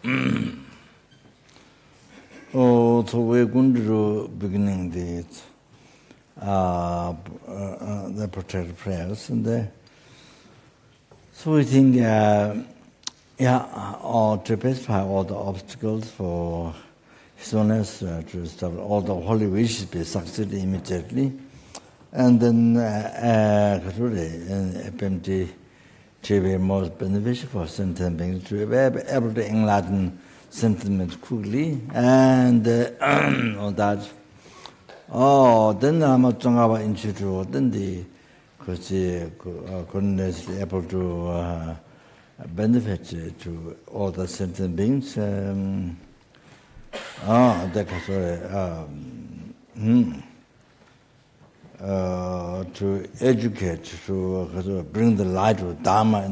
So we're going to beginning the protected prayers, and so we think, or to pacify all the obstacles for His Holiness to stop all the holy wishes be succeeded immediately, and then FMT to be most beneficial for sentient beings to be able to enlighten sentiment quickly, and on that. Then I'm introduced. Then the Holiness is able to benefit to all the sentient beings. To educate, to bring the light of Dharma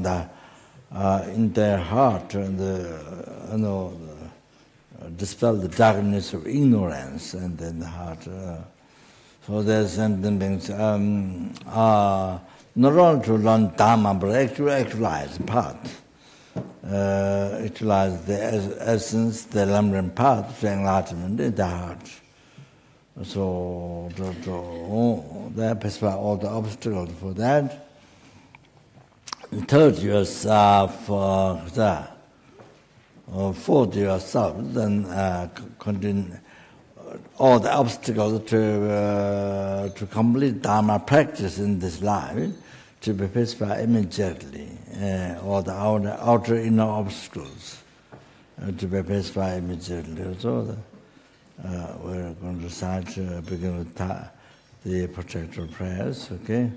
in their heart, and dispel the darkness of ignorance and in the heart. So there's sentient beings not only to learn Dharma, but actually actualize path. Actualize the essence, the lumbering path to enlightenment in the heart. So they pacify all the obstacles for that. And third, yourself, fourth, yourself, then continue all the obstacles to complete Dharma practice in this life to be pacified immediately. All the outer inner obstacles to be pacified immediately. So we're going to start begin with the protector prayers, okay?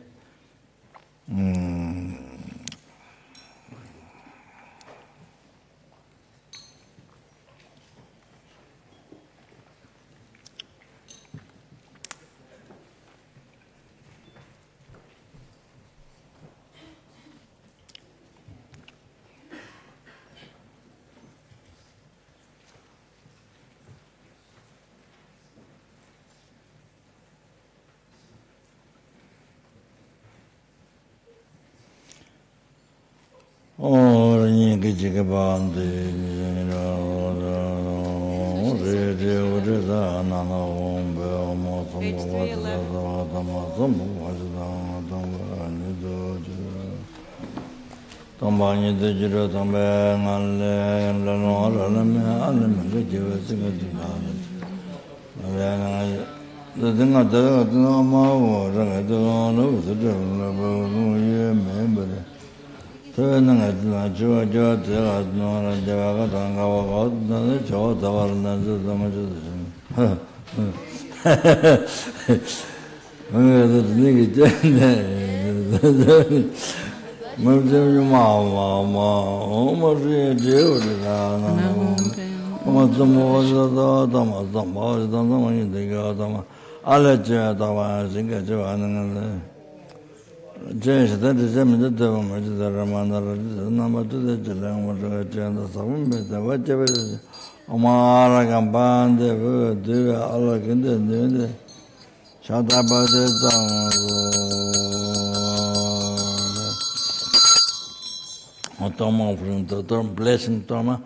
Blessing Toma.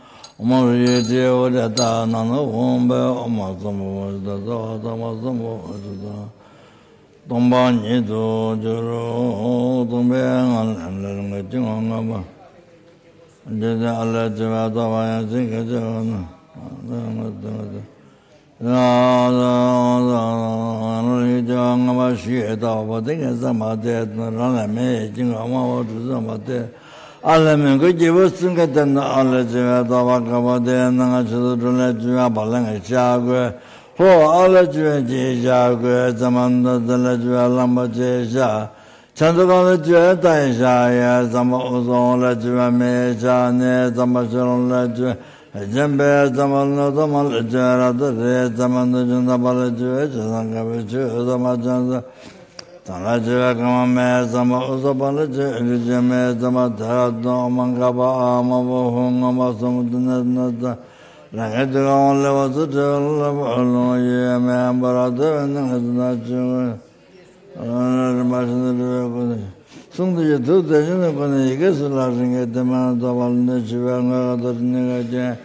Sungde tu de ne kone ige sula ringe de man da wal ne jiwa nga da ne ga je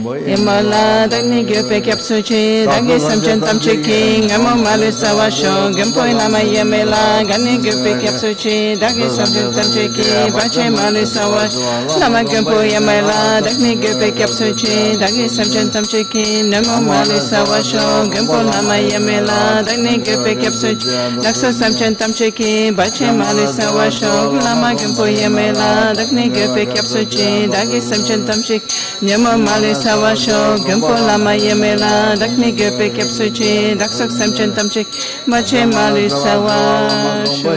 Yamala Dagni Gyupe Kapsuchi, Dagi Samchan Tamchi King, Amo Malisa Washo, Gampoy Lama Yamela, Gani Gyupe Kapsuchi, Dagi Samchan Tamchi King, Bache Malisa Wash, Lama Gampoy Yamela, Dagni Gyupe Kapsuchi, Dagi Samchan Tamchi King, Amo Malisa Washo, Gampoy Lama Yamela, Dagni Gyupe Kapsuchi, Daxo Samchan Tamchi King, Bache Malisa Washo, Lama Gampoy Yamela, Dagni Gyupe Kapsuchi, Dagi Samchan Tamchi Nyama Malisa Washo, Gampo Lama Yamela, Dakni Gyupe Kapsuchi, Daksok Samchan Tamchik, Mache Malisa Washo.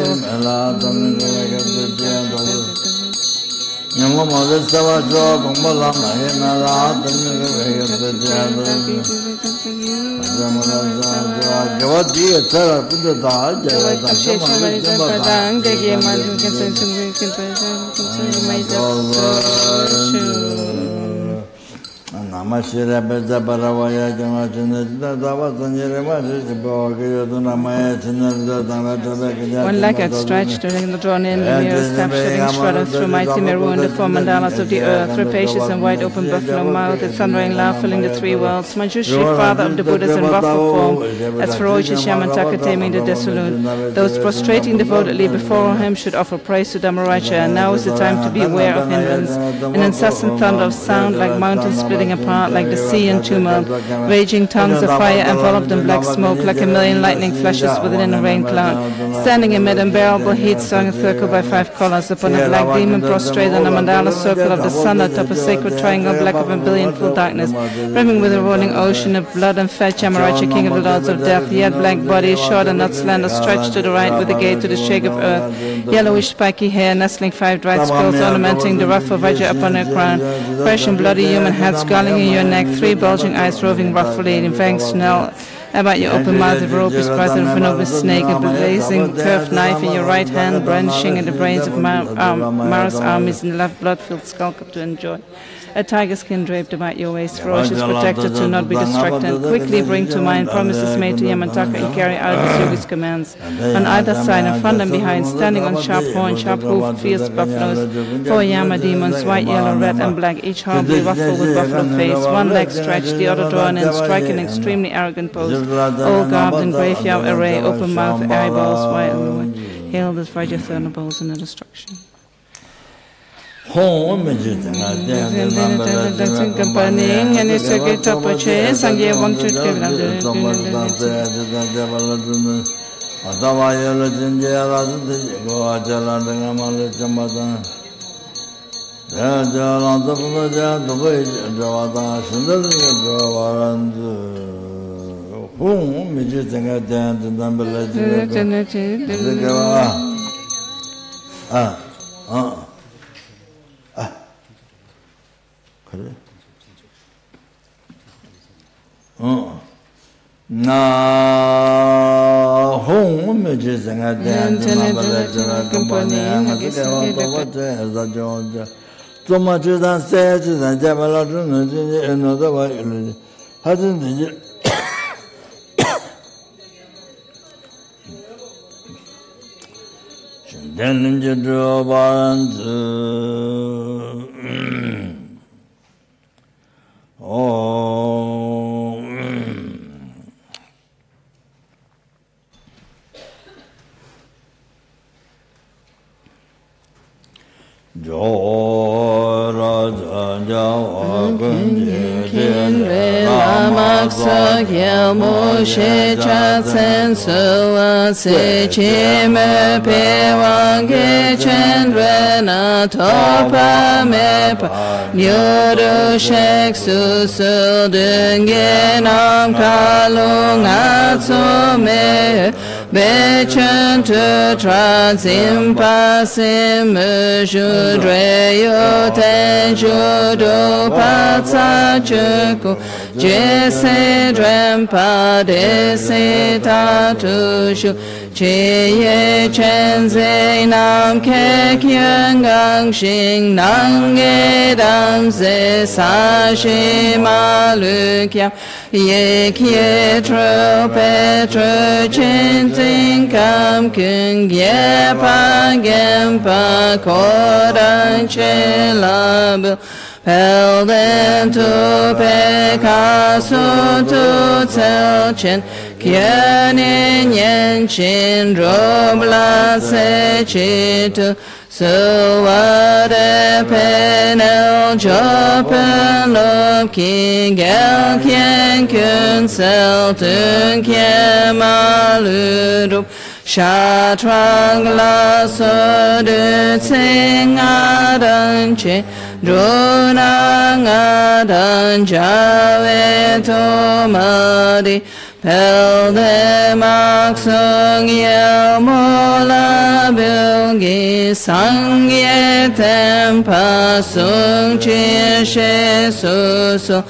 Nyama Malisa Washo, Gampo Lama Yamela, Dakni One leg outstretched, during the drawn in, the mirror step shooting shrouded through mighty mirror in the four mandalas of the earth, rapacious and wide open buffalo mouth, its thundering laugh filling the three worlds. Manjushri, father of the Buddhas in ruffle form, as ferocious Yamantaka taming the dissolute. Those prostrating devotedly before him should offer praise to Dhammaraja, and now is the time to beware of hindrance. An incessant thunder of sound like mountains splitting apart, like the sea in tumult. Raging tongues of fire enveloped in black smoke, like a million lightning flashes within a rain cloud. Standing amid unbearable heat, strung and circled by 5 colors, upon a black demon prostrate on a mandala circle of the sun atop a sacred triangle black of a billion-full darkness, brimming with a rolling ocean of blood and fat. Yamaraja, king of the lords of death, yet black body, short and not slender, stretched to the right with a gate to the shake of earth. Yellowish spiky hair, nestling 5 dried skulls ornamenting the ruff of Vajra upon her crown. Fresh and bloody human head sculling in your neck, 3 bulging eyes roving roughly in fangs snarl about your open mouth. The rope is brighter than an open snake, a blazing curved knife in your right hand, brandishing at the brains of Mara's armies in the left blood-filled skull cup to enjoy. A tiger skin draped about your waist, ferocious protector to not be distracted. Quickly bring to mind promises made to Yamantaka and carry out his yogi's commands. On either side, in front and behind, standing on sharp horn, sharp-hoofed, fierce buffaloes, 4 Yama demons, white, yellow, red, and black, each horribly ruffled with buffalo face, one leg stretched, the other drawn in, striking an extremely arrogant pose, all garbed in graveyard array, open mouth, eyeballs, wide, hailed as Vajra thunderbolts in the destruction. Home Campaigning and it's a great purchase and you want to give Na home images and I dance company so much as I said and Jamalajun another way. Hasn't the then you draw balance. maksa yelmo she chatsen suwa se chime pe wange chendrena topa mepa nyodo shek su su dunge nam kalung atso me bechen tu transim pasim judreyo ten judo patsa chuku jese drempa desi tatu shu Cheye chenze nam kek yangang shing nang edam ze sa shi ma lu kyam ye kye tro petro chinting kam kung ye pa gem pa kodan che labu Pel den tu pe ka su tu tsel chen kien in yen chin rob la se chi tu su wa de pen el jo pen lo ki gel kien kun sel tun kien ma lu rup Sha trang la so de tsing a dan che Drona nga dan jave to ma di Pel de mak sung yel mo la bilgi sang ye tempa sung chi she su su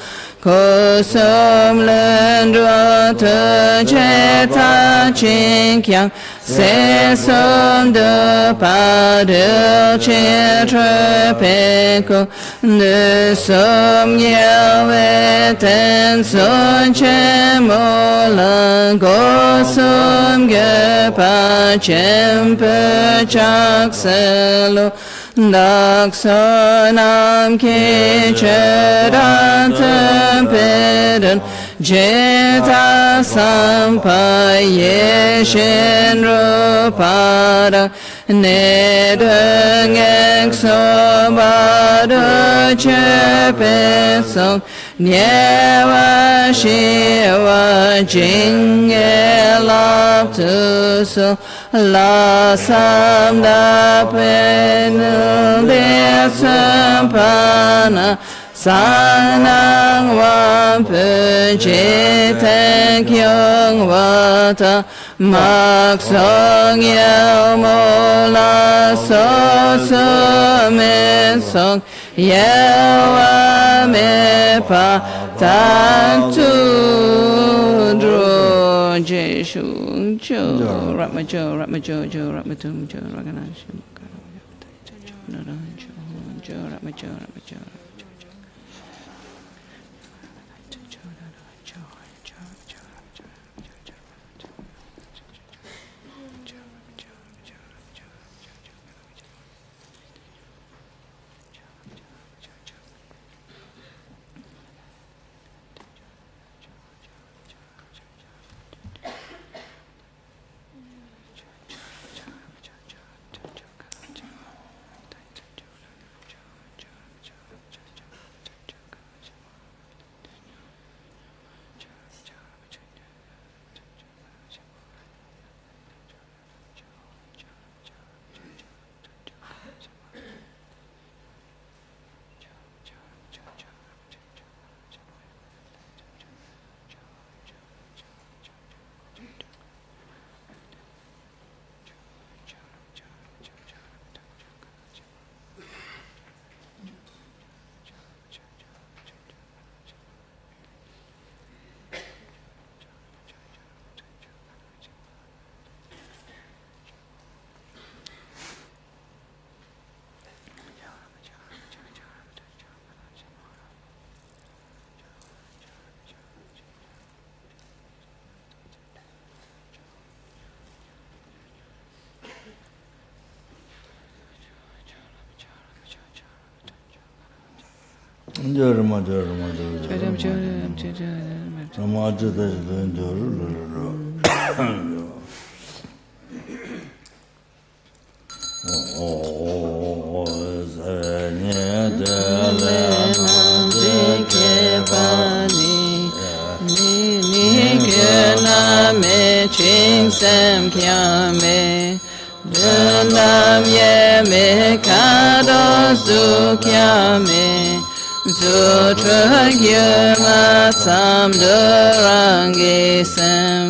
Kusum lendra te che ta ching kyang Se sum de pa de che tre pe ko De sum ye we ten sun che mo la Go sum ge pa chem pe chak se lo Daksanam ki chedantam pedan Jeta sampaye shenrupada Nedung exobada chepesong Nyewa shiva jinge laptuso La samda penul de sampana Sanang wampu jiten kyung wata Maksong yel mola so sumin song Yel me pa tantu dro jeshu jo Ratma jo jo Ratma tum jo Raganashim jo Ratma jo me Dundam ye me kado sukya me Sutra gyuma samdurangi sem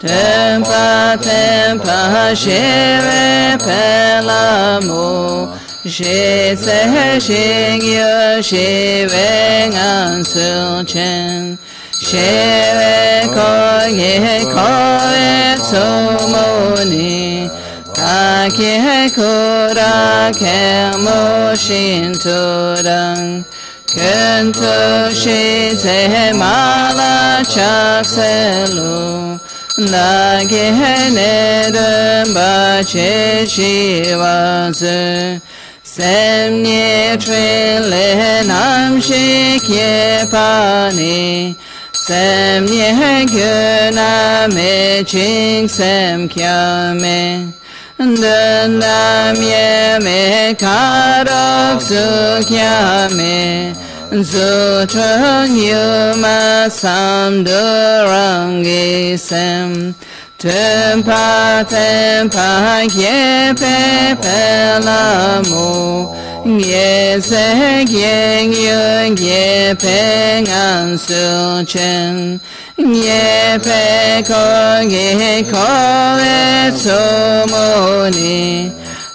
Tempa tempa shire pelamo She se shingyo she vengan sulchen She ko ye ko tsomoni Kake kura kemo shinturang Kento shi se mala chakselu Nage nedem bache shivaze Semnye trile nam shikye pani Semnye gyuna me ching sem kya me Dundam ye me karok sukya me Sutra nyuma samdurangi sem Tempa tempa ye pepe lamo Ye se gyeng yung ye pe ngan sulchen Ye pe ko e tsomoni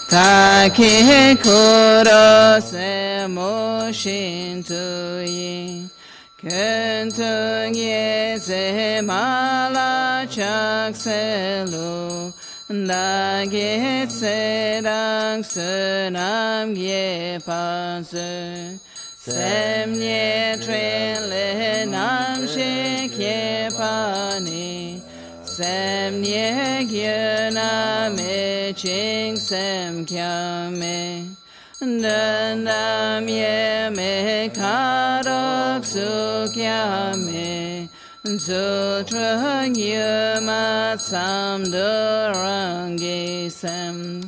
Kake kuro se mo shintu yin Kento ye se mala chakselu Nage tserang sunam ye pansu Semnye trile nam shikye pani Semnye gyuna me ching sem kya me Dundam ye me karok sukya me Sutra gyuma samdurangi sem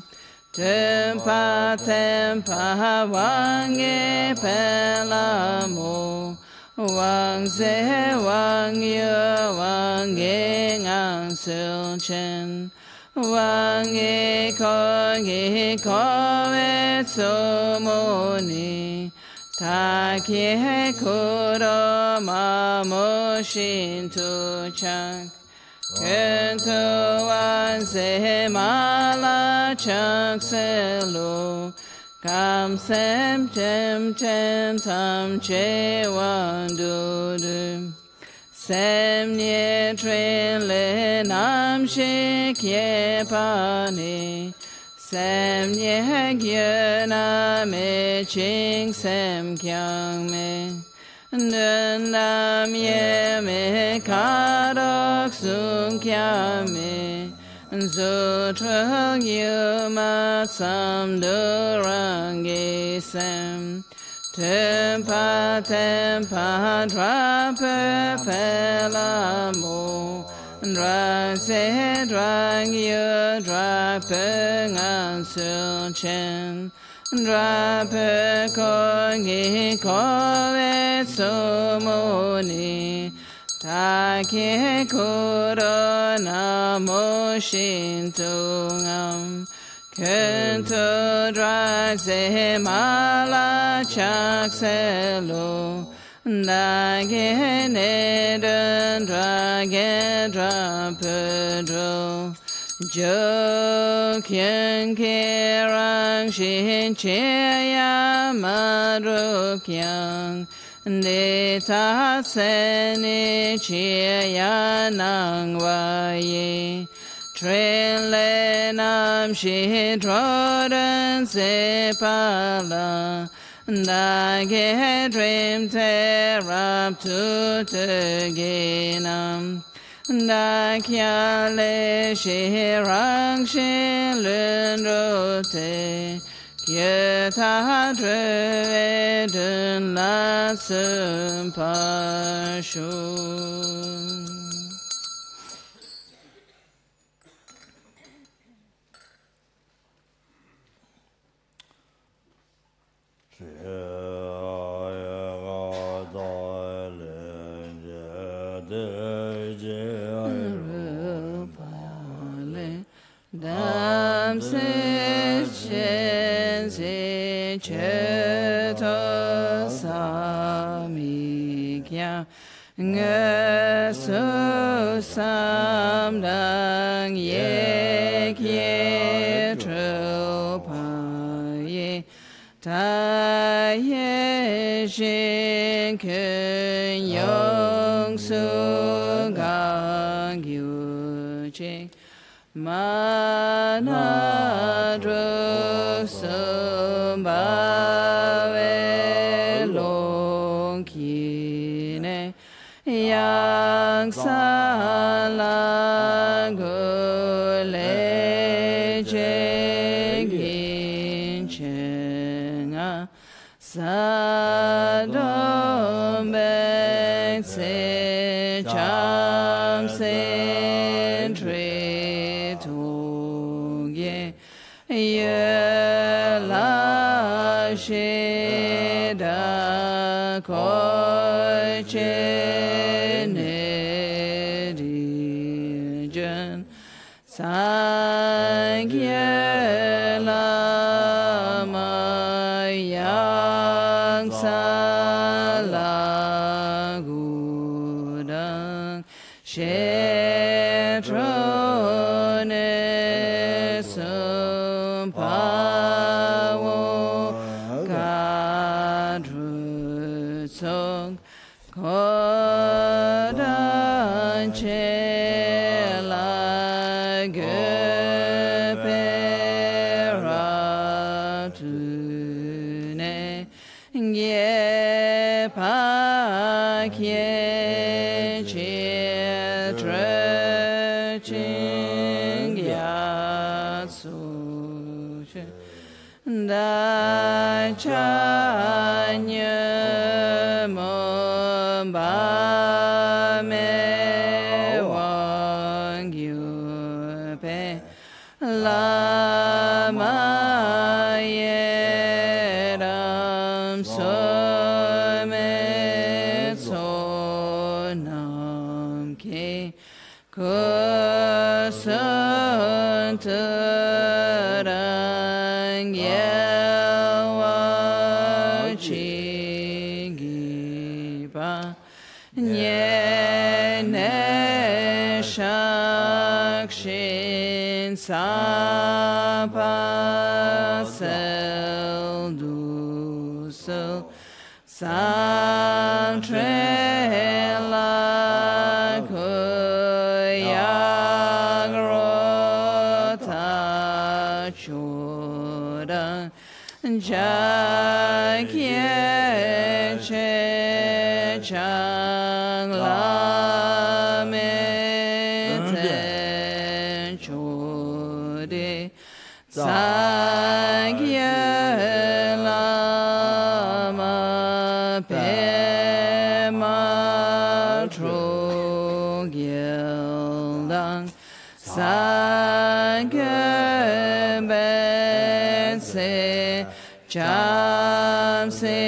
Tempa tempa wange pelamo Wang se wang yu wange ngang sulchen Wang e ko e tsomoni Takye kuro mamo shintu chak Kento wan se mala chak selo Kam sem tem tam che wan dudu Sem nye trile nam shikye pani Sem nye gyuna me ching sem kyang me Dundam ye me karok sukya me Sutra gyuma samdurangi sem Tempa tempa drape pelamo Drag se drag yu drape ngan sulchen Drape ko e tsomoni Take kuro namo shintu ngam Kento drag se mala chakselo Nage nedun drage drapedro Jo kyen kerang shin cheya madrukyang Ne ta sene cheya nang waye Trele nam shi drodan se pala Nage dream terap tu te genam Dakya le shirang shilun rote Kyeta dre dun la sum pashu Da shenzi cheto samikya nge su samdang ye kye trupa ye ta ye shin kun yong su gang yu ching ma na dru sum ba we long ki ne yang sa la gu le je gin chen a sa do ben se cham se tre tu ye ye la she da ko che ne di jen sang ye la ma yang sa la gu dang she tro ne sum pa wo ga dru song ko dan che la ge pe ra tu ne ge pa kye che tre ching ya su che da cha nye mo ba me wang yu pe la ma ye ram so me so nam ke ko san rang ye wa chi gi ba nye ne shak shin sa pa sel du sel san tre la ko yang ro ta chu da ja kye che chang la me ten chu de sang ye la ma pe ma tro gel dang sang ye ben se cham se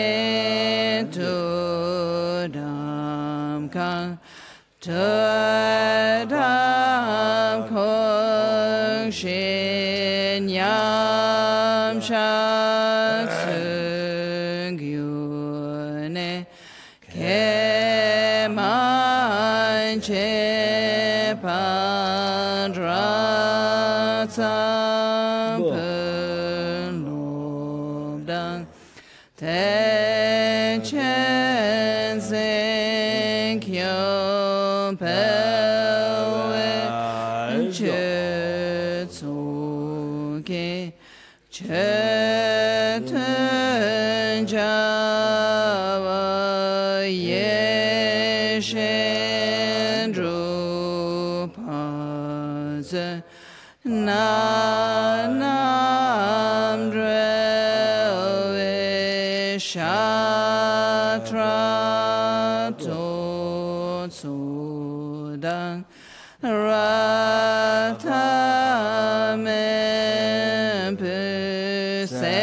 tu dam kang tu dam kong shin yam shak sung yu ne ke man che pan ra tsam pen lom dang ten chen sen kyom pel we che tsu ke che ten java ye shen dru pa ze na nam dre we sha tra to tsu dang ra ta men pe se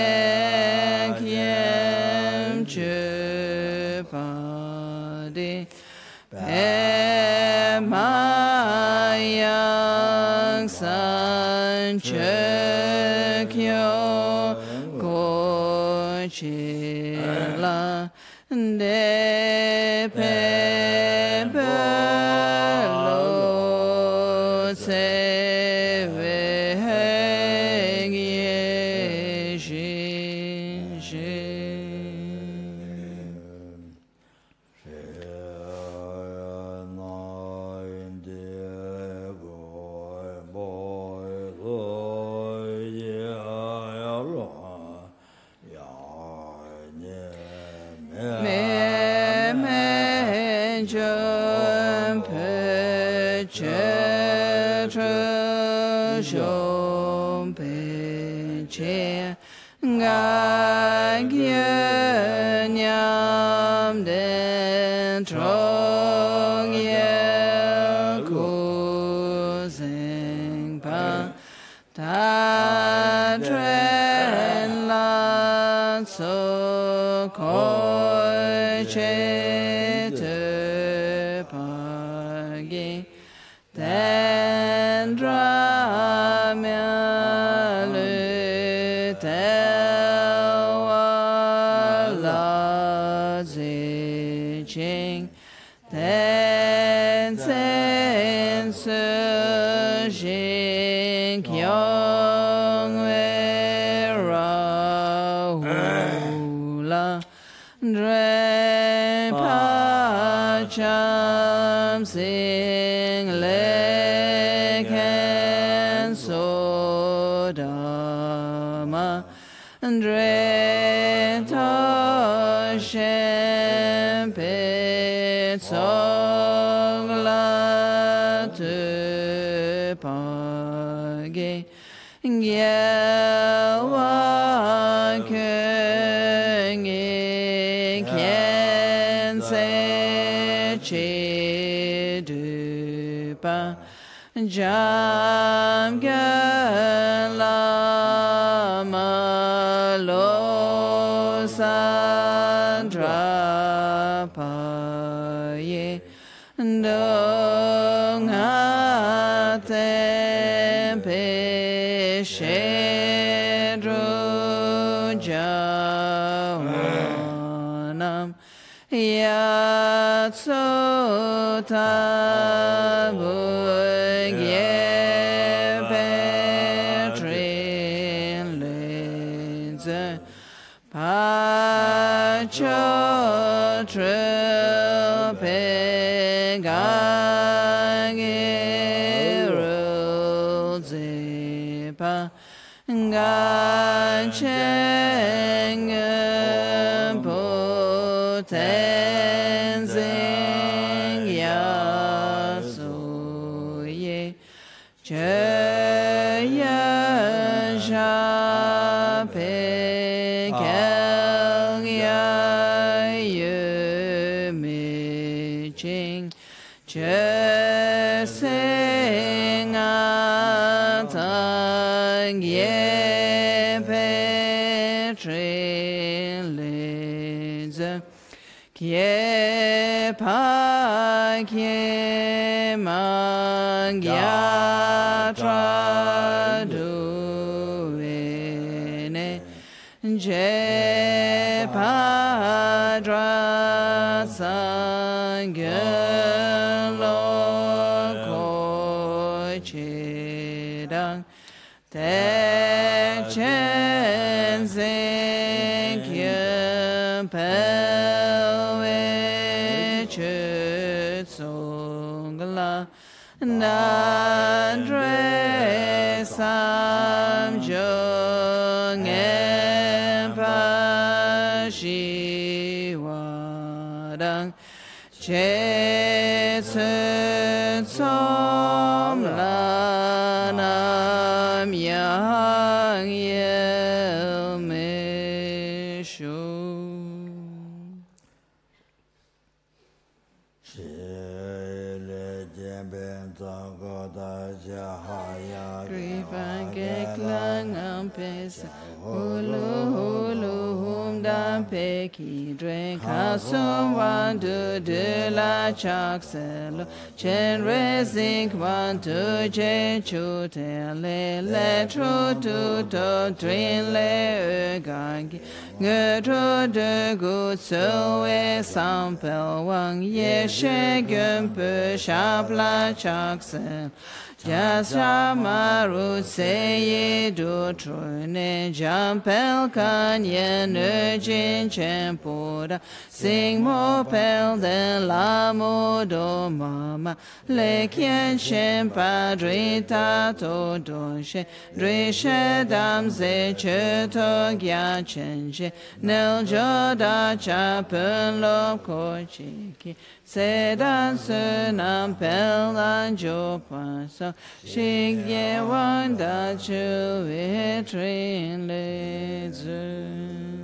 kiem che pa de pe ma yang san che kyo ko chi la de pe lo se ve ye shi Jam Lama lo sandra pa ye dong ha tempe shedro jawanam yatsota Hulu hum da Wan Pe Ki Dre Ka Sum Wan Du De La Chak Se Lo Chen Re Zik Wan Tu Je Chu Te Le Le Tru Tu To Trin Le Gan Ki Nge Tru De Gu Tsu We Sam Pel Wang Ye She Gun Pu Shap La Chak Se Jasha Maru Se Ye Du Tru Ne Jam Pel Kan Ye Ne Jin Chen Puda Sing Mo Pel De La Mo Do Mama Le Kien Shen Pa Dri Ta To Do She Dri She Dam Se Che To Gya Chen She Nel Jo Da Cha Pen Lo Ko Chi Ki Se Dan Se Nam Pel An Jo Pa So Shig Ye Wan Da Chu We Trin Le Zu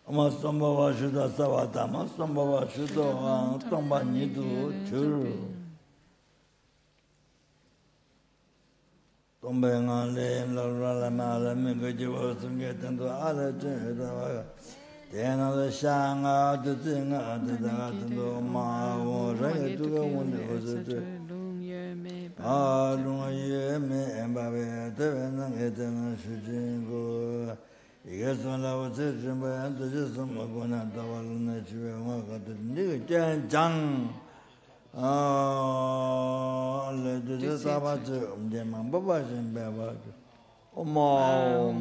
Amasambhava Shuddha Savata, Amasambhava Shuddha Tamba Nidu Churu. Tombenga Le Lala Mala Mingajiva Sungetando Ala Chedava. Tena the Shanga, the Tinga, the Datu Ma, Raya to the one was it. Ah, Lunga me and Babe, Tevan, Etan, Shujingo. Yes, when I was sitting by Antagism, I'm going to tell the new Jang. Ah, let the Sabbath, the Mambabas and Baba. Oh, more.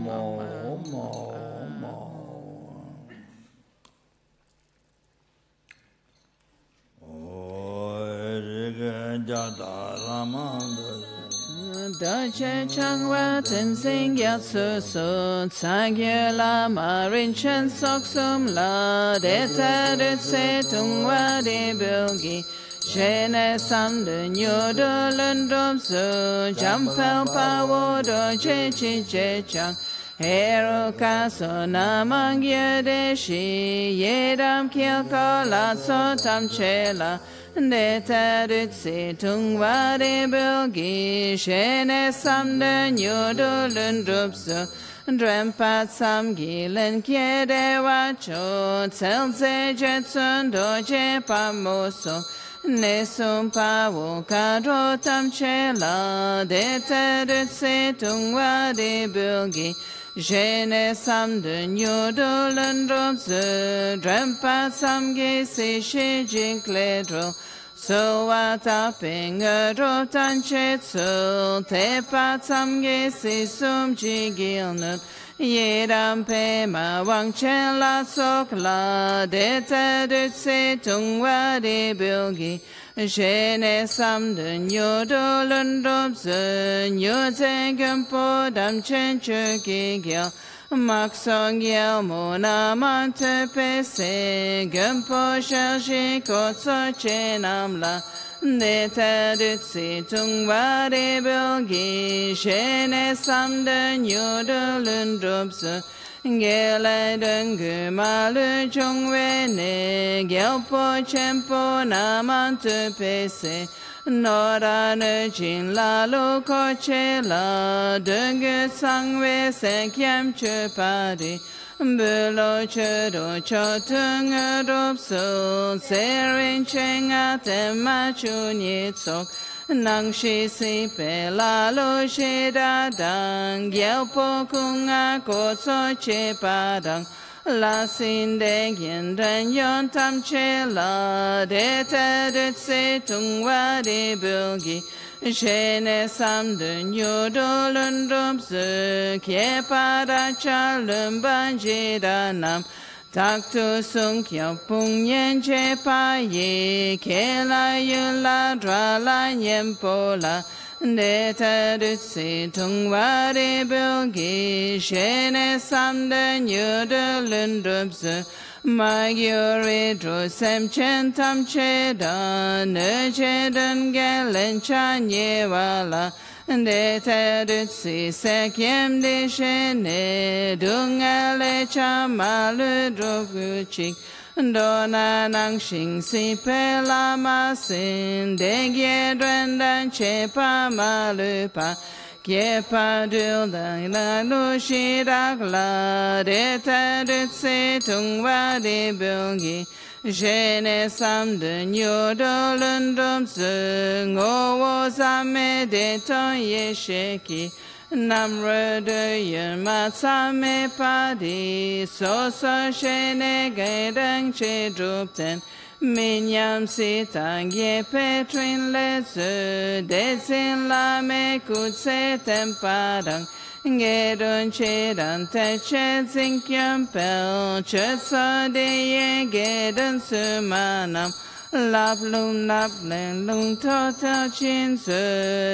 Dache Changwa Tensing Yatsu Sun Sangye Lama Rinchen Soksum La Deta Dutse Tungwa De Bilgi Shene Sam De Nyodo Lundrum Su Jampel Pawo Do Che Chi Che Chang Hero Kaso Namang Yede Shi Yedam Kilko La So Tam Chela Deta Dutse Tungwa De Bilgi Shene Sam De Nyodo Lundrum Su Drempat Sam Gilen Kiede Wacho Tselze Jetsun Doje Pamoso Nesum Pawo Kadro Tam Chela Deta Dutse Tungwa De Bilgi Jene Sam De Nyodo Lundrum Su Drempat Sam Ge Se She Jin Kledro So Wataping Adro Tanchet Sul Te Pat Sam Ge Se Sum Jigilnut Yedam Pe Ma Wang Chen La Sok La Deta Dutse Tungwa De Bilgi Jene Sam De Nyodo Lundrum Su Nyoze Gempo Dam Chen Chuki Gil Maksong Yel Mona Mante Pese Gempo Shelshi Kotso Chenam La Deta Dutse Tungwa De Bilgi Shene Sam De Nyodo Lundrum Su Gele Dungu Malu Chungwe Ne Gelpo Chempo Namantu Pese Nora Nujin La Loko Chela Dungu Sangwe Senkyam Chupadi Bulo Chudo Chotung Adopso Serin Chenga Tema Chunyitsok Nang Shi Si Pe La Lo Shi Da Dang Gyelpo Kunga Kotso Che Padang La Sin De Gyen Dan Yon Tam Che La Deta Dutse Tungwa De Bilgi Shene samden yodolun rumsu Kyepada chalum banjidanam Taktu sung kya pung yen che pa ye Kela yula drala yempola Deta dutsi tung wari bilgi Shene samden yodolun rumsu Magyuri dru sentient tam chedan Ne chedan galen chanye wala Deta dutsi sekyem de shene Dungale chamalu droguchik Dona nang shing si pe lama sin Degye drendan chepa malupa Kyepa dul dang la lu shirak la Deta dutsi tungwa de bilgi Shene samden yodolun dumsu Ngowo same deton yesheki Namra de yen matsame padi Sosa shene gaidang che drupten Minyam sitang ye petrin lesu Desin la me kutse tempadang Gedun chedan te che zinkyam pel Chetsa de ye gedun sumanam Lap lung lap len lung to to chin su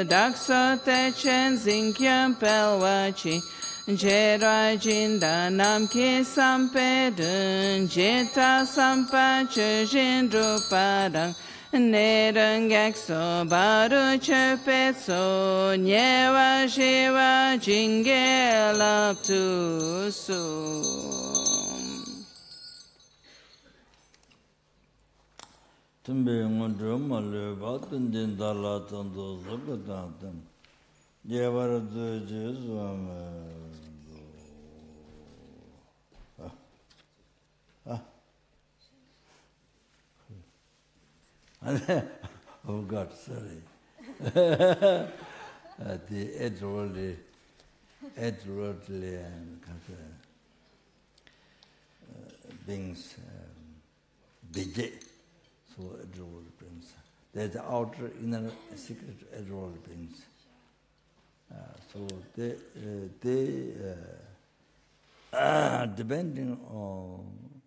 Daksa te chen zinkyam pel wachi Jedrai jinda nam ki sampedun Jita sampa chujin drupadang Nedang gakso baru chepetso Nyewa shiva jinge lap tu su Tumbe ngondu malu batun din dala tando zubatan. Yevara duje zwame. Oh God, sorry. The edgeworldly beings, Degyes. So edgeworld beings. There's the outer, inner, secret edgeworld beings. So they depending on,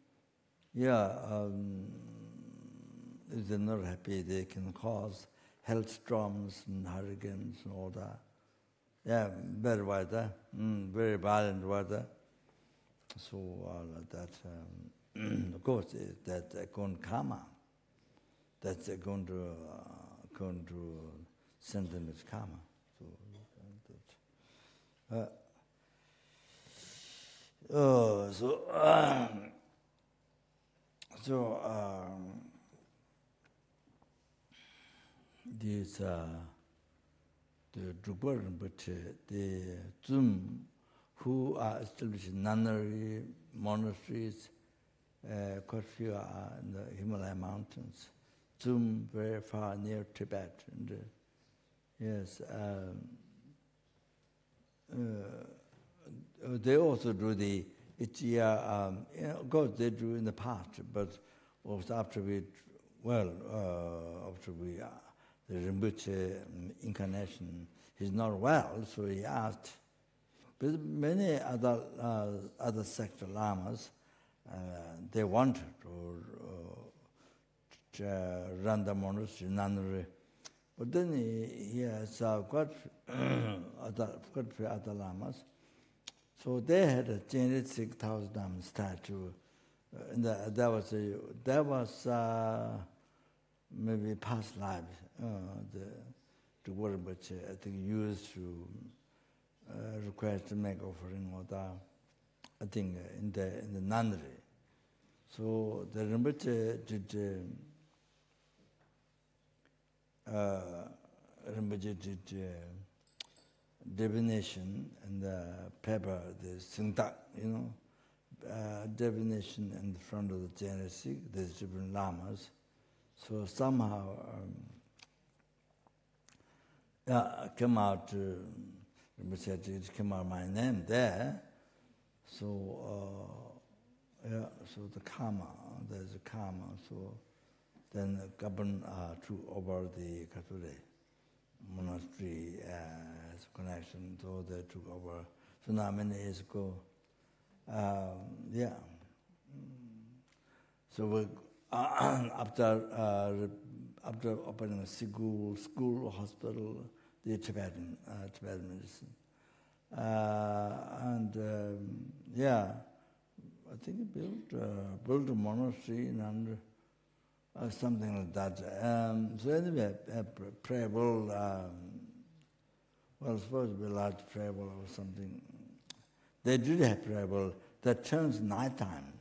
if they're not happy, they can cause hailstorms and hurricanes and all that. Yeah, bad weather, very violent weather. So that, of course, that going karma. That's going to send them as karma. These the Drupal Rinpoche, the Zum, who are established nunnery monasteries, quite few are in the Himalaya mountains. Zum, very far near Tibet. And, yes, they also do the Itya, of course they do in the past, but also after the Rinpoche incarnation, he's not well, so he asked. But many other sector lamas, they wanted to run the monastery, nunnery. But then he has quite a few other lamas. So they had a 6,000 statue. That was maybe past life. The word which I think used to request to make offering or that. I think in the nunnery. So the Rinpoche did divination and the paper, the Singtak, divination in front of the Genesis, there's different lamas. So somehow came out, it came out my name there. So so the karma, there's a karma. So then govern over the Kature. monastery as a connection, so they took over. So now many years ago, So we, after opening a school, hospital, the Tibetan medicine, I think built a monastery and something like that. So anyway, prayer bowl, supposed to be a large prayer bowl or something. They did have prayer bowl that turns nighttime.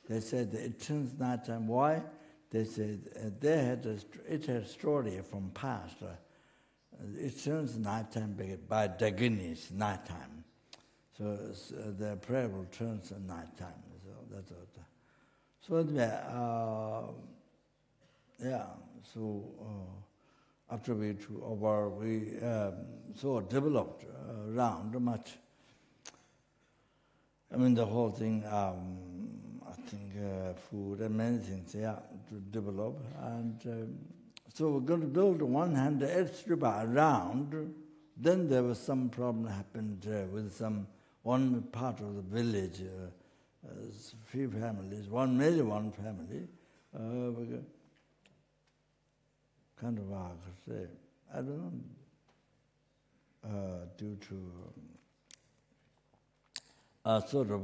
They said it turns nighttime. Why? They said it had a story from past. It turns nighttime by Degyes, nighttime. So the prayer will turn at nighttime. So that's what. So anyway, after we took over, we developed around much. I mean, the whole thing, I think food and many things, to develop. And so we're going to build 100 stupa around. Then there was some problem happened with one part of the village, few families, maybe one family, kind of, I don't know, due to sort of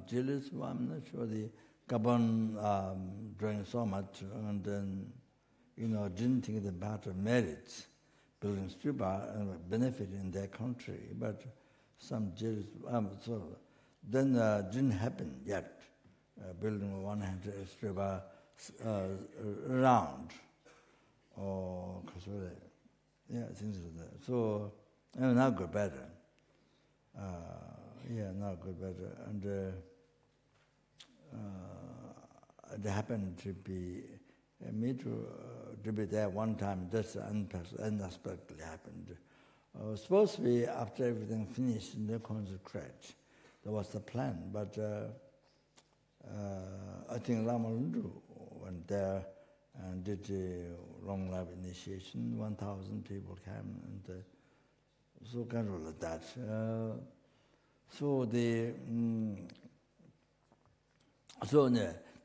jealous, I'm not sure, the Gabon drawing so much, and then, didn't think about merits, building stupa and benefit in their country, but some jealous, then didn't happen yet, building 100 stupa around, or things like that. So, now go better. Now go better. And it happened to be me to be there one time. That's unexpectedly happened. Supposed to be after everything finished in the consecrate. That was the plan. But I think Lama Lundu went there and did the long life initiation. 1,000 people came, and so kind of like that.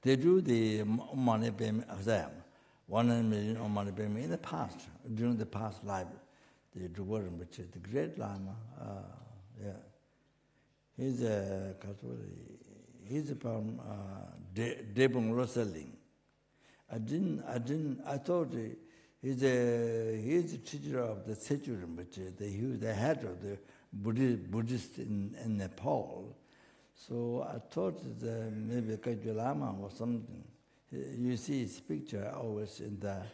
They do the money payment exam, 100 million money payment in the past, during the past life. They do Rinpoche, the great Lama. He's a Catholic. He's from Debung Rosaling. I thought he's a teacher of the Sechu Rinpoche. He was the head of the Buddhist in Nepal. So I thought that maybe Kajwa Lama or something. You see his picture always in the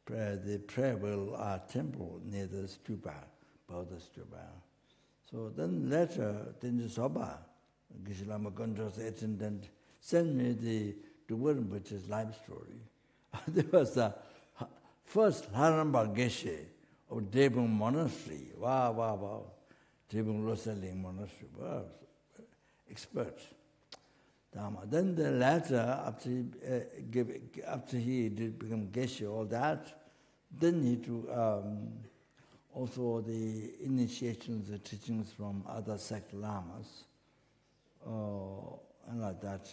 prayer wheel temple near the stupa, Buddha stupa. So then later, Tenji Soba, Geshe Lama Gondra's attendant, sent me the Rinpoche's life story. There was the first Haramba Geshe of Debung Monastery. Wow. Debung Rosaling Monastery. Wow. Experts. Then the latter, after he did become Geshe, all that, then he took also the initiations, the teachings from other sect lamas, and like that.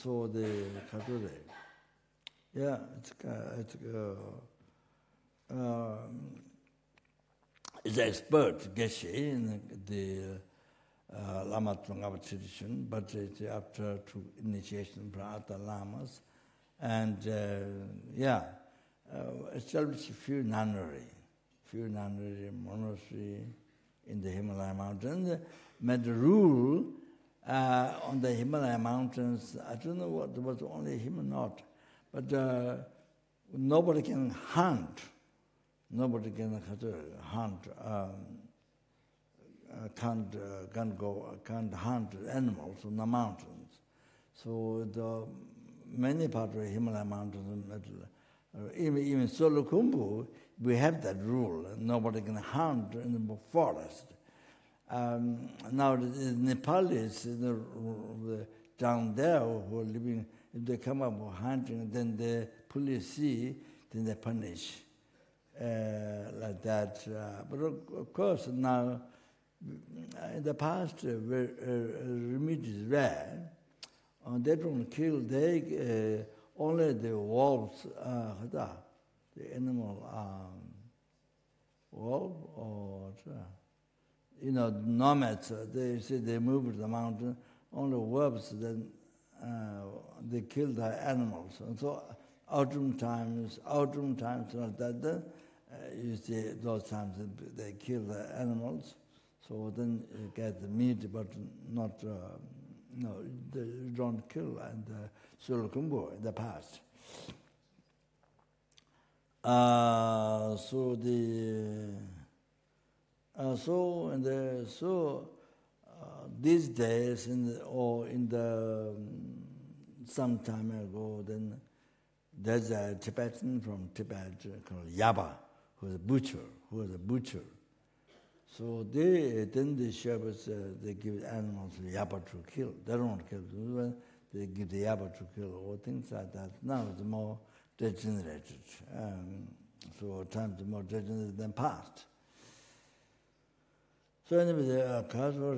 So the Kadure, it's expert Geshe in the Lama Trungapa tradition, but it's after to initiation from other lamas, and established a few nunnery monastery in the Himalaya mountains. Made a rule on the Himalaya mountains. I don't know what was only him or not, but nobody can hunt. Nobody can hunt. Can't hunt animals on the mountains. So the many parts of the Himalaya mountains, even Solukhumbu, we have that rule. Nobody can hunt in the forest. Now the Nepalis down there who are living, if they come up hunting, then the police see, then they punish. like that. But of course now, in the past, meat is rare. They don't kill. They only the wolves, the animal, wolf or nomads. They say they move to the mountain. Only wolves. Then they kill the animals. And so autumn times like that. You see those times they kill the animals. So then you get the meat, but not, they don't kill and Sulakumbo in the past. These days, some time ago, then there's a Tibetan from Tibet called Yaba, who was a butcher. So then the shepherds, they give animals to Yaba to kill. They don't kill. They give the Yaba to kill, or things like that. Now it's more degenerated. So times more degenerated than past. So anyway, the cause for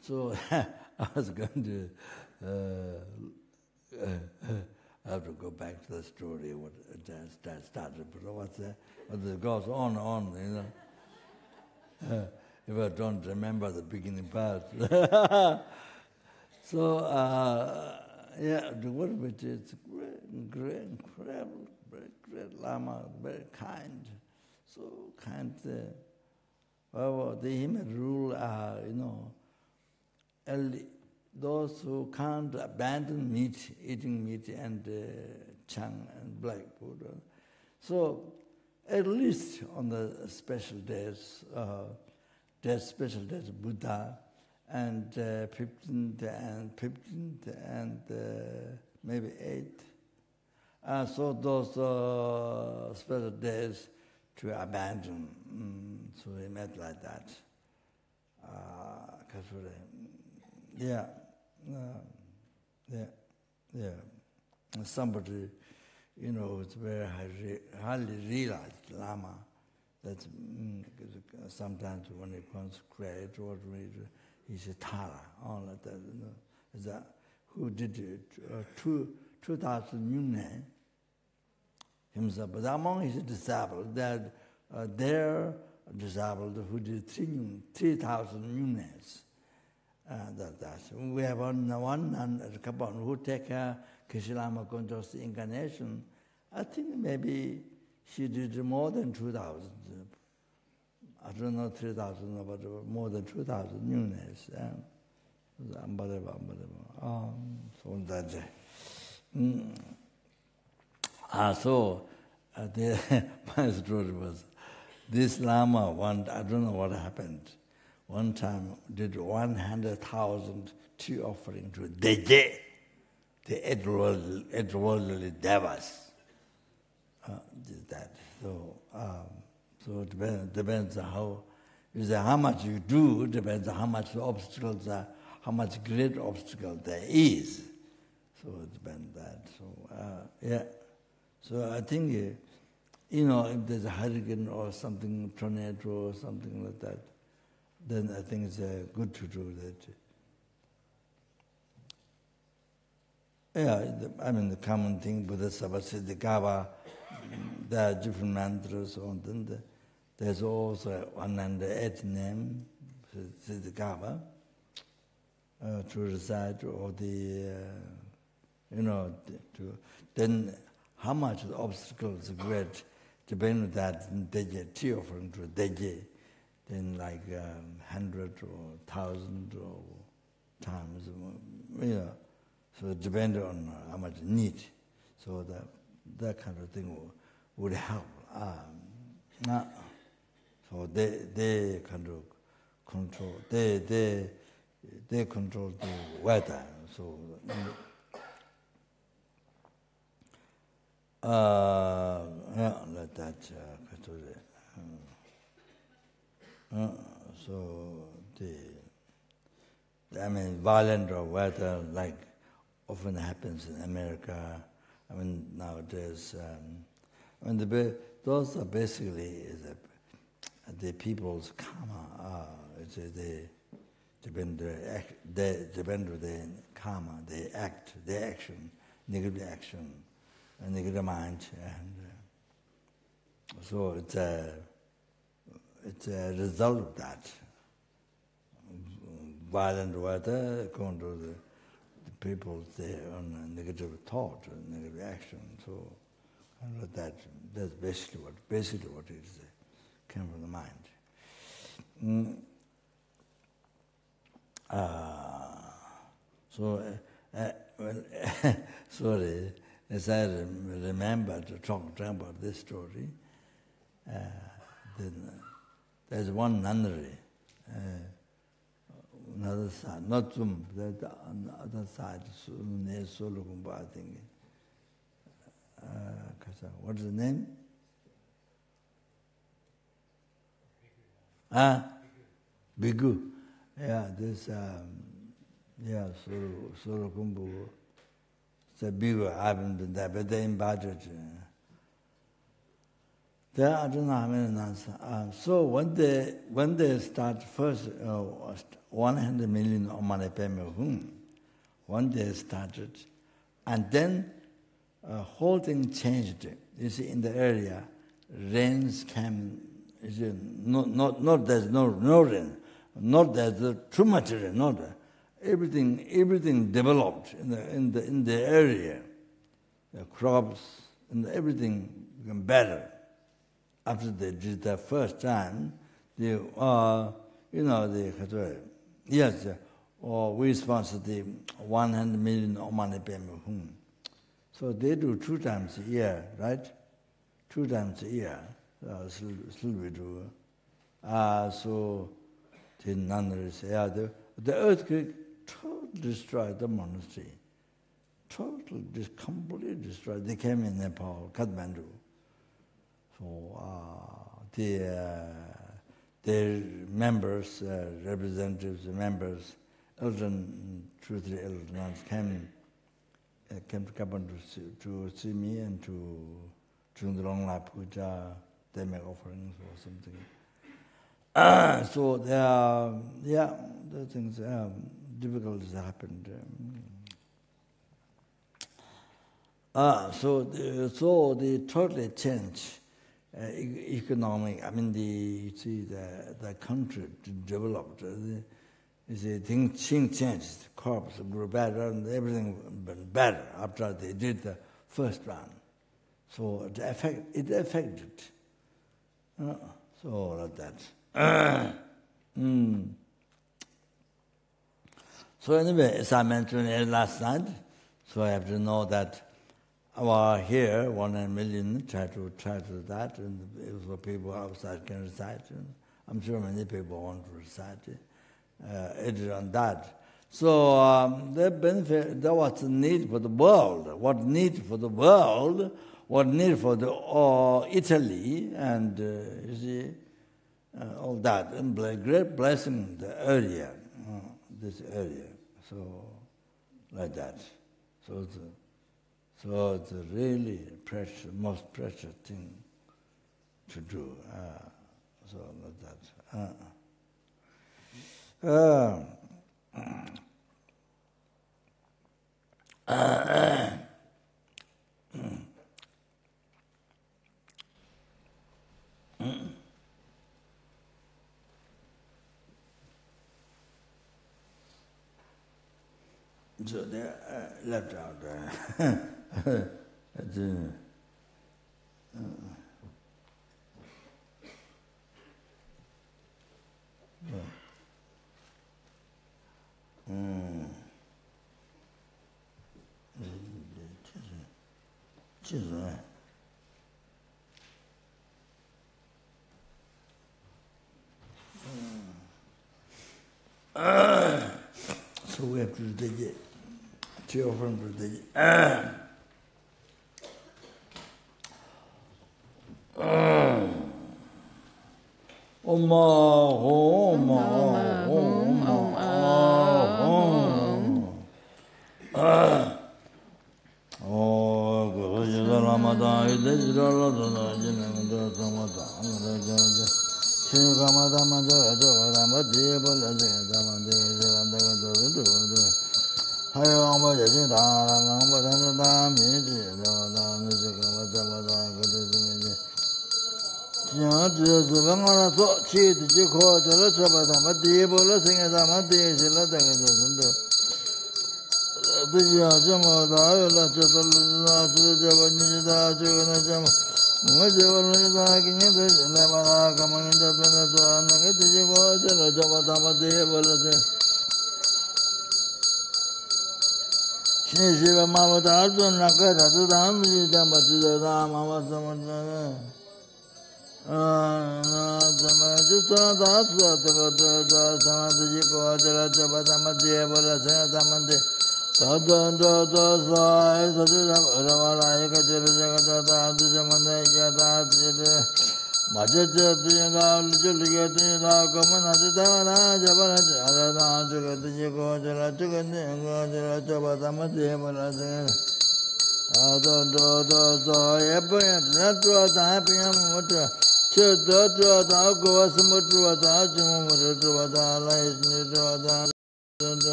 so I was going to have to go back to the story what that started, but what it goes on, if I don't remember the beginning part. So the word which is great, incredible, very great Lama, very kind, so kind. The human rule are, those who can't abandon eating meat and Chang and black food. So at least on the special days, Buddha, and 15th and maybe 8th. So those special days to abandon. So we met like that. Somebody, it's very highly realized Lama. That sometimes when he consecrates or he's a Tara, all like that. Is that who did it? 2,000 Yunnan himself. But among his disciples, they're disciples who did 3,000 Yunnans. We have one a couple who take Keshe-Lama Gonjo's incarnation. I think maybe she did more than 2,000. I don't know 3,000, but more than 2,000 Yunnans. Unbelievable. So that's it. My story was, this Lama, I don't know what happened. One time did 100,000 tea offering to Degyes, the eight-worldly devas. Did that. So it depends on how much you do, depends on how much obstacles are, how much great obstacle there is. So it depends on that. So I think, if there's a hurricane or something, tornado or something like that, then I think it's good to do that. The common thing, Buddha Sabasiddhikava, there are different mantras, and then there's also 108 name, Siddhikava, to recite, or then how much the obstacles are great, depending on that, Degyes, tea offering to Degyes, then like 100 or 1,000 or times, So it depends on how much need. So that kind of thing would help. So they kind of control. They control the weather. So like that. So violent weather, like often happens in America. Nowadays, those are basically the people's karma. They depend on the karma, the action, negative action, and negative mind, and so it's a result of that. Violent weather, according to the people, they on negative thought, negative action. So, that's basically what it is. Came from the mind. Sorry, as I remember to talk about this story, then there's one nunnery, another side, not Zum, the other side, near Solukumba, I think. What is the name? Bigu. Yeah, this, Solukumbu. It's a Bigu, I haven't been there, but they're in budget. There, I don't know how many nuns. So when they start first, 100 million Omane Peme Hum, when they started, and then whole thing changed. You see, in the area, rains came. Not there's no rain, not there's too much rain. Not everything developed in the area. The crops and everything became better. After they did that first time, we sponsor the 100 million Omane Peme Hum. So they do 2 times a year, right? 2 times a year. Still we do. So the nunneries, the earthquake totally destroyed the monastery. Completely destroyed. They came in Nepal, Kathmandu. So their members, representatives, members, 2 or 3 elder nuns came to Kathmandu to see me and to during the Long Life Puja. They make offerings or something. So the things, difficulties happened. So the totally change economic. The country developed. Things changed. Crops grew better, and everything went better after they did the first round. So it affected. So like that. So anyway, as I mentioned last night, so I have to know that our here 100 million try to that, and if people outside can recite, I'm sure many people want to recite it on that. So the benefit, there was a need for the world. What need for the world? What need for the Italy, and you see all that, and great blessing the area, this area. So like that. So it's a really precious, most precious thing to do. So like that. So they left out. So we have to do Degyes. 3 offerings to Degyes. Om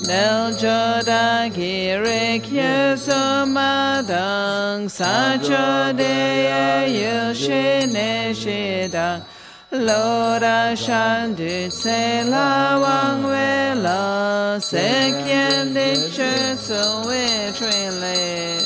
Nel joda kirikya samadang sacha deya yushine shidang Loda shandu se la wang we la sekyen de che so we trilles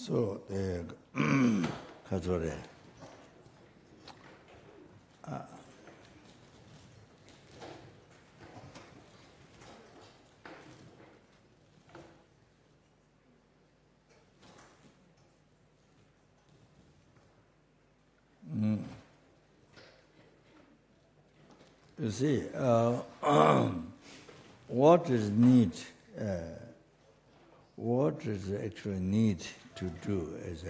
So, Kazore. You see, what is need? What is actually need to do is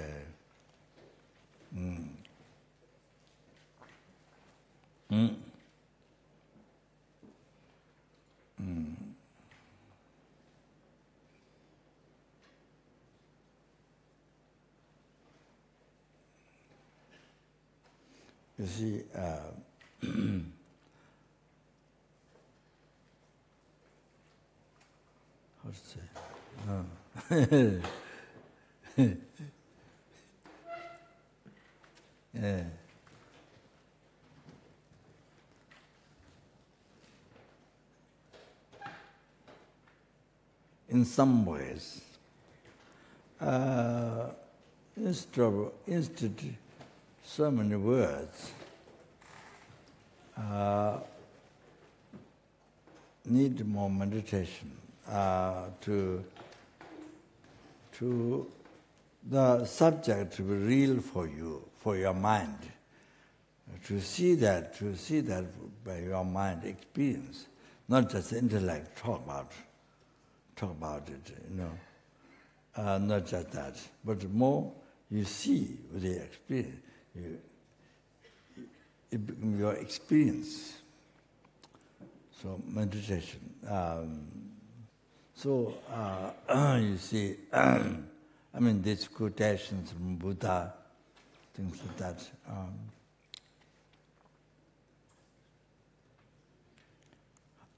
you see, how to say? Yeah. In some ways, instead so many words, need more meditation to the subject to be real for you, for your mind, to see that by your mind experience, not just intellect talk about it, not just that, but more you see with the experience, it becomes your experience. So meditation. You see, these quotations from Buddha, things like that.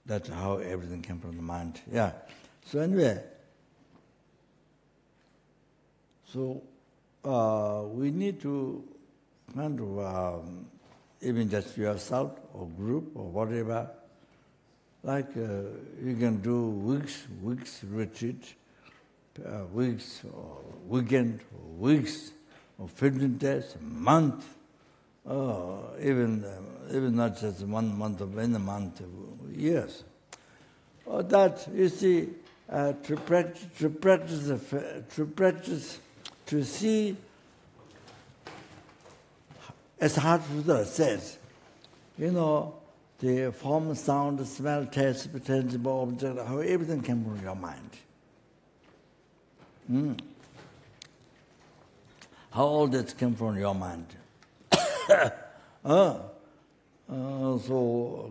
That's how everything came from the mind. Yeah. So anyway, we need to kind of, even just yourself or group or whatever, like you can do weeks retreat, weeks or weekend, or weeks or 15 days, a month, even not just 1 month or in a month, years. That you see, to practice, to see, as Hartford says, the form, sound, smell, taste, tangible object, how everything came from your mind. How all that came from your mind. So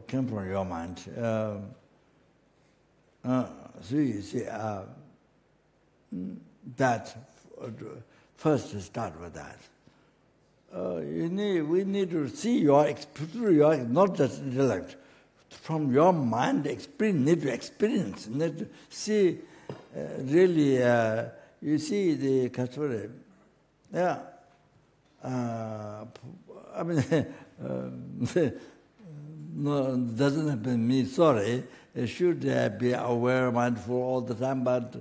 came from your mind. So you see, that first start with that. We need to see your not just intellect, from your mind experience, need to experience, need to see really, you see the Katsuri, yeah. No, doesn't happen me, sorry. I should be aware, mindful all the time, but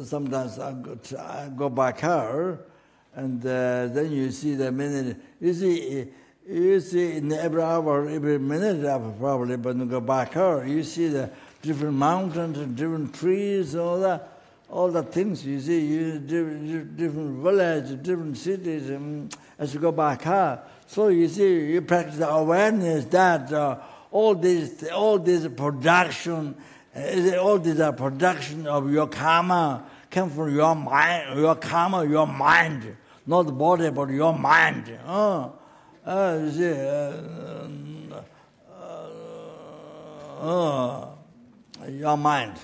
sometimes I go by car, and then you see the minute. You see in every hour, every minute, probably, but you go by car, you see the different mountains and different trees, all the things you see, different villages, different cities, as you go by car. So you see, you practice awareness that all this production, all this production of your karma come from your mind, your karma, your mind, not the body, but your mind. You see, your mind.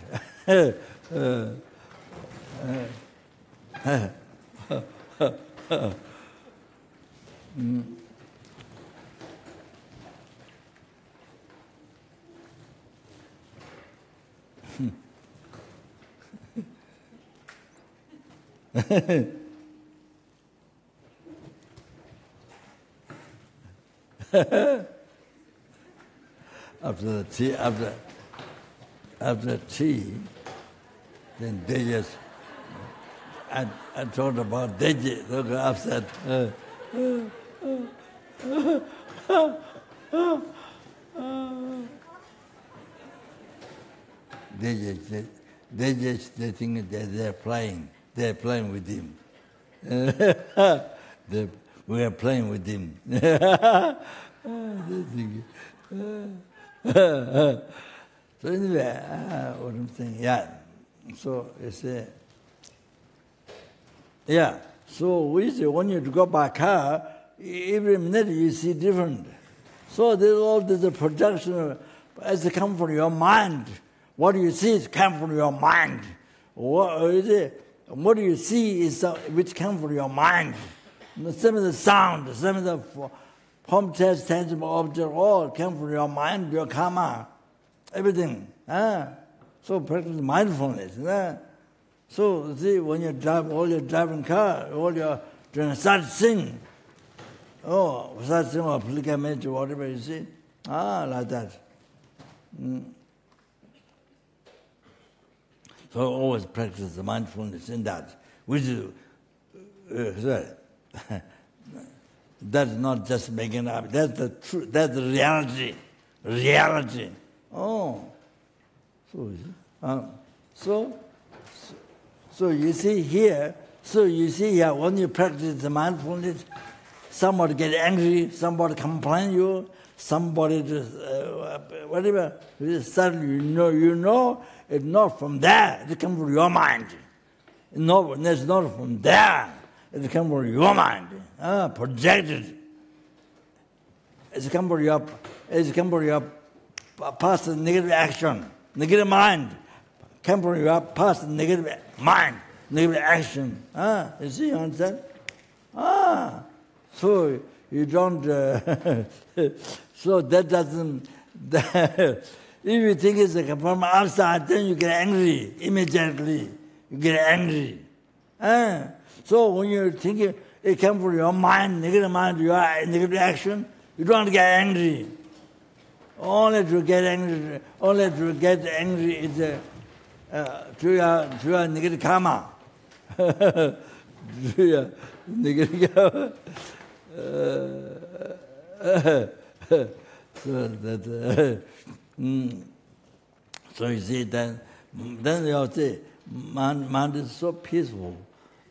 After tea, then Degyes. I thought about Degyes. Look, upset. Degyes, they think that they're playing. They're playing with him. We are playing with him. So anyway, what I'm saying, yeah. So you say, yeah. So we say when you go by car, every minute you see different. So there's all this projection as it comes from your mind. What you see is come from your mind. What do you see is which comes from your mind. Some of the sound, some of the form, test, tangible object, all come from your mind, your karma, everything. So practice mindfulness. So see, when you drive, all your driving car, all your doing such thing, such thing or pilgrimage or whatever you see, like that. So always practice the mindfulness in that, which is that's not just making up. That's the truth. That's the reality. Reality. So you see here. So you see here when you practice the mindfulness, somebody get angry, somebody complain you, somebody just whatever. Suddenly you know it's not from there. It comes from your mind. No, it's not from there. It comes from your mind. Projected. It comes from your past negative action, negative mind. Come from your past negative mind, negative action. You see, you understand? So you don't. So that doesn't. If you think it's like from outside, then you get angry immediately. You get angry. So when you're thinking it comes from your mind, your negative action, you don't get angry. Only to get angry is to your negative karma. To your negative karma. So you see, then you'll say, mind is so peaceful.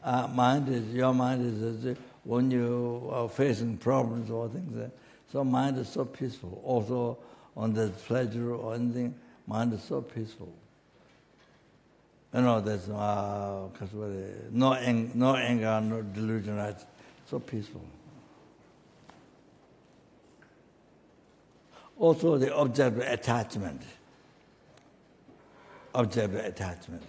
Your mind is when you are facing problems or things. So mind is so peaceful. Also on the pleasure or anything, mind is so peaceful. There's no anger, no delusion, right? So peaceful. Also the object of attachment. Object of attachment.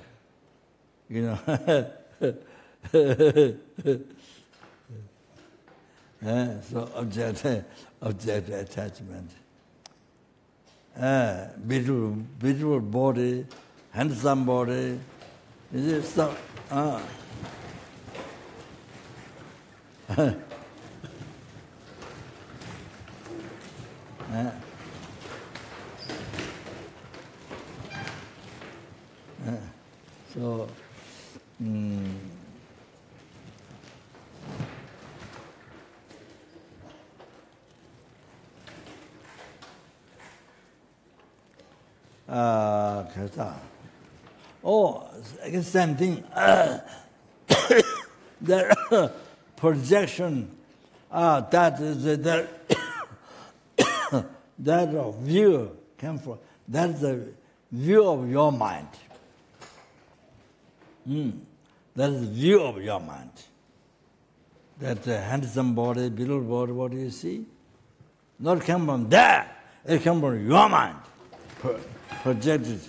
So object attachment. Beautiful body, handsome body. Is it so? So. I guess same thing. That projection, that is that that view came from. That's the view of your mind. That is the view of your mind. That handsome body, beautiful body, what do you see? Not come from there. It comes from your mind. Projected.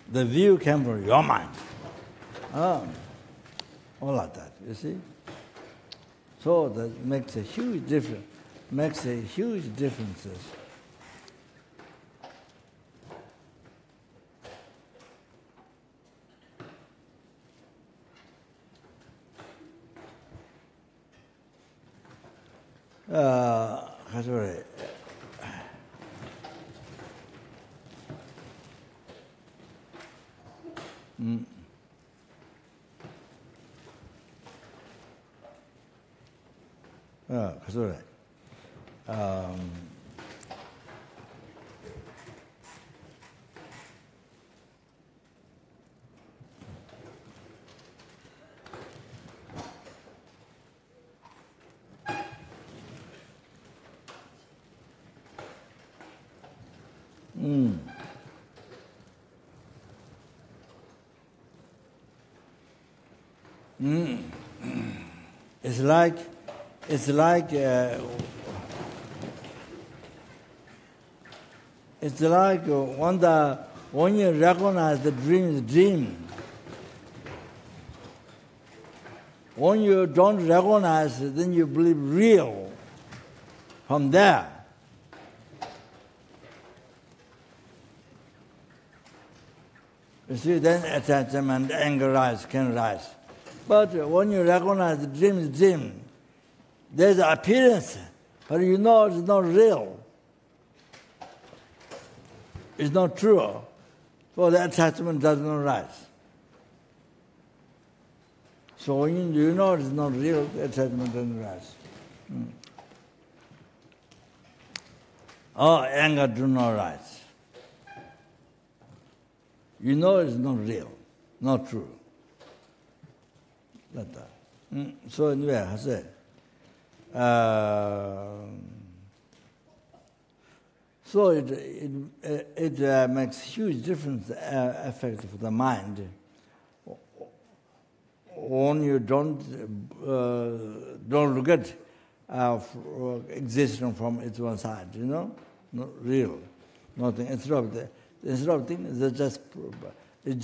The view came from your mind. All like that, you see? So that makes a huge difference. Sorry. Sorry. It's like when you recognize the dream. When you don't recognize it, then you believe real. From there, you see, then attachment, anger can rise. But when you recognize the dream is dream, there's an appearance, but you know it's not real. It's not true. So the attachment does not rise. So when you know it's not real, the attachment doesn't rise. Or anger do not rise. You know it's not real, not true. Like that. So anyway, I say, so it makes huge difference effect for the mind. When you don't look at existence from its one side, you know, not real, nothing. Instead of things, it's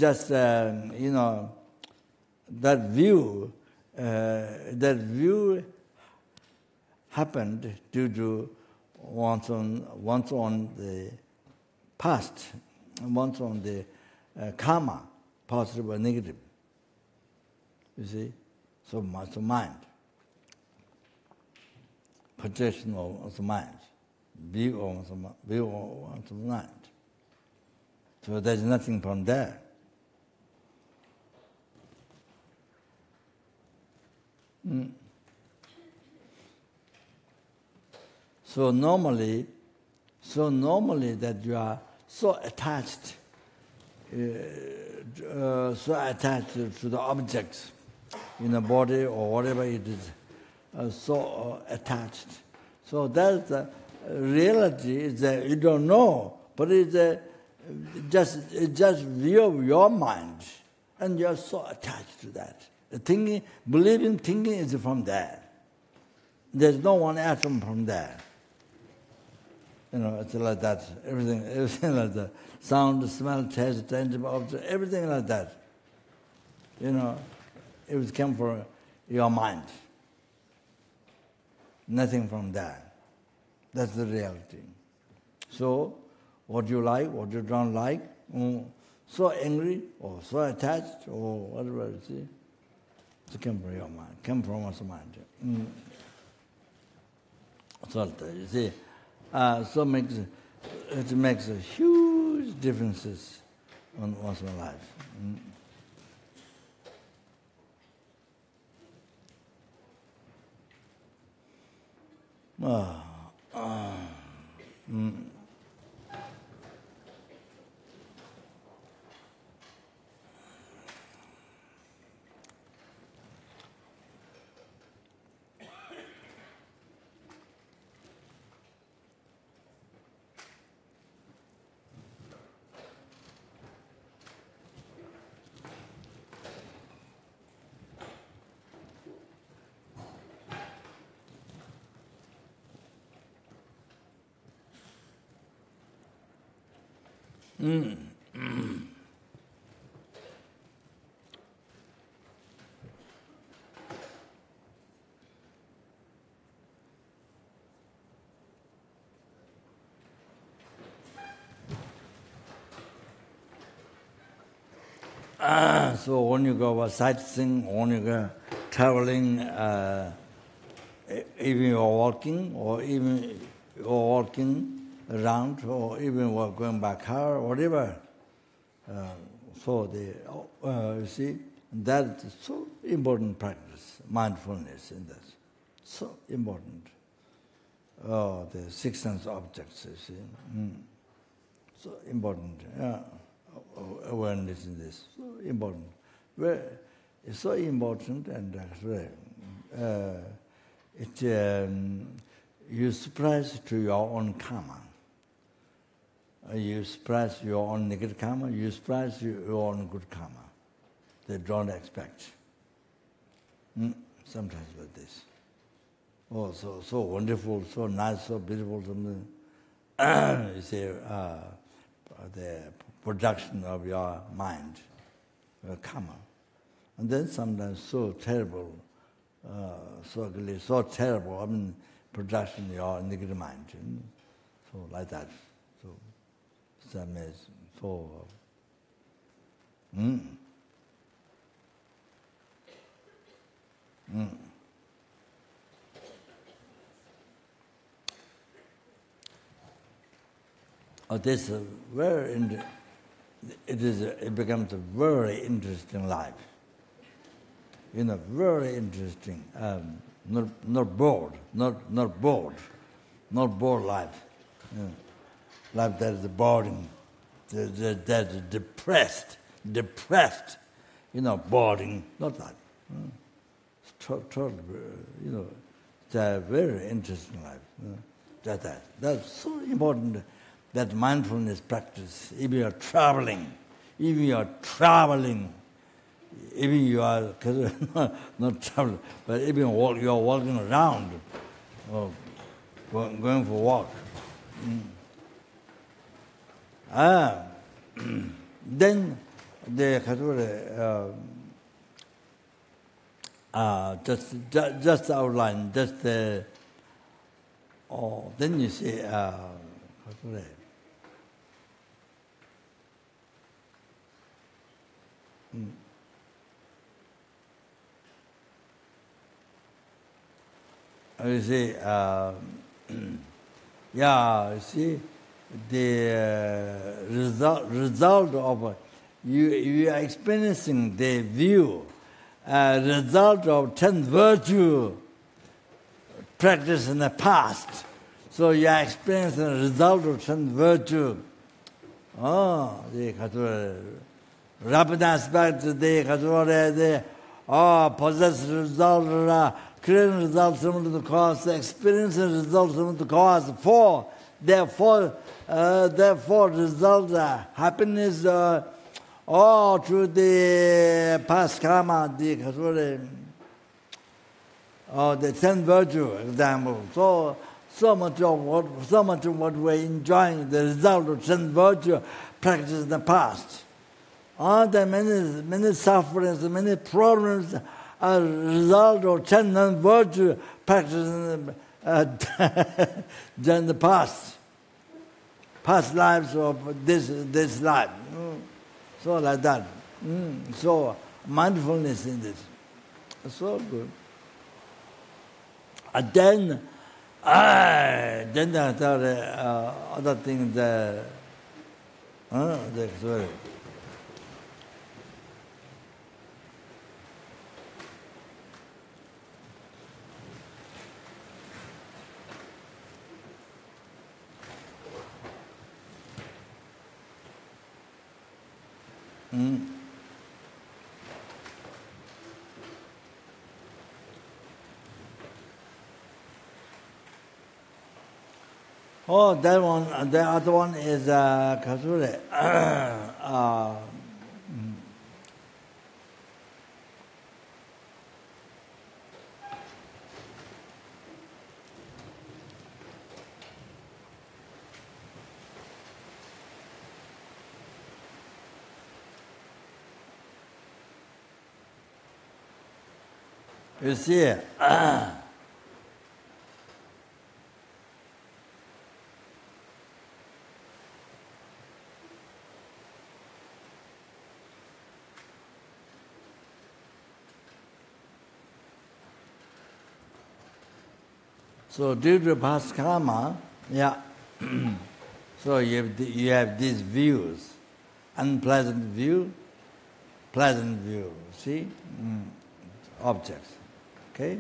just you know, that view happened due to once on the past, once on the karma, positive or negative. You see, so much mind, projection of the mind, view of the mind. So there's nothing from there. So normally that you are so attached to the objects in the body or whatever it is, so attached. So that's the reality is that you don't know, but it's just view of your mind, and you're so attached to that. The thinking, believing, thinking is from there. There's no one atom from there. You know, it's like that. Everything like that. Sound, smell, taste, tangible object, everything like that. You know, it would come from your mind. Nothing from there. That's the reality. So, what you like, what you don't like, so angry or so attached or whatever, you see, it came from your mind, came from one's mind. So, you see, so it makes a huge differences on one's life. So when you go sightseeing, when you go traveling, even you're walking, or even you're walking around, or even we're going by car, whatever. So you see, that is so important practice, mindfulness in that. So important. The six sense objects, you see. So important. Awareness in this. So important. It's so important, and you're surprised to your own karma. you suppress your own negative karma, you suppress your own good karma. They don't expect. Sometimes like this. Oh, so wonderful, so nice, so beautiful, something. You see, the production of your mind, your karma. And then sometimes so terrible, so ugly, so terrible, production of your negative mind. So like that. So that means so. Oh, this is it becomes a very interesting life. Very interesting. Not bored life. Life that is boring, that is depressed. Boring. Not that. It's a very interesting life. That's so important. That mindfulness practice, if you are traveling, even you are not traveling, but even you are walking around, or going for a walk. Then the just outline, then you see you see, you see, the result of you are experiencing the view, result of 10 virtue practice in the past. So you are experiencing the result of 10 virtue. Rapid aspect, the possess result, creating results similar to the cause, experiencing results similar to the cause. Therefore, result happiness through the past karma, the 10 virtue example. So much of what we're enjoying, the result of 10 virtue practice in the past. There are many sufferings, many problems as a result of 10 non-virtue practices in the past lives of this life. So like that. So mindfulness in this. So good. And then there are other things that sorry. Oh, that one. The other one is Kasure. You see, so due to past karma, so you have these views, unpleasant view, pleasant view. See, objects. Okay,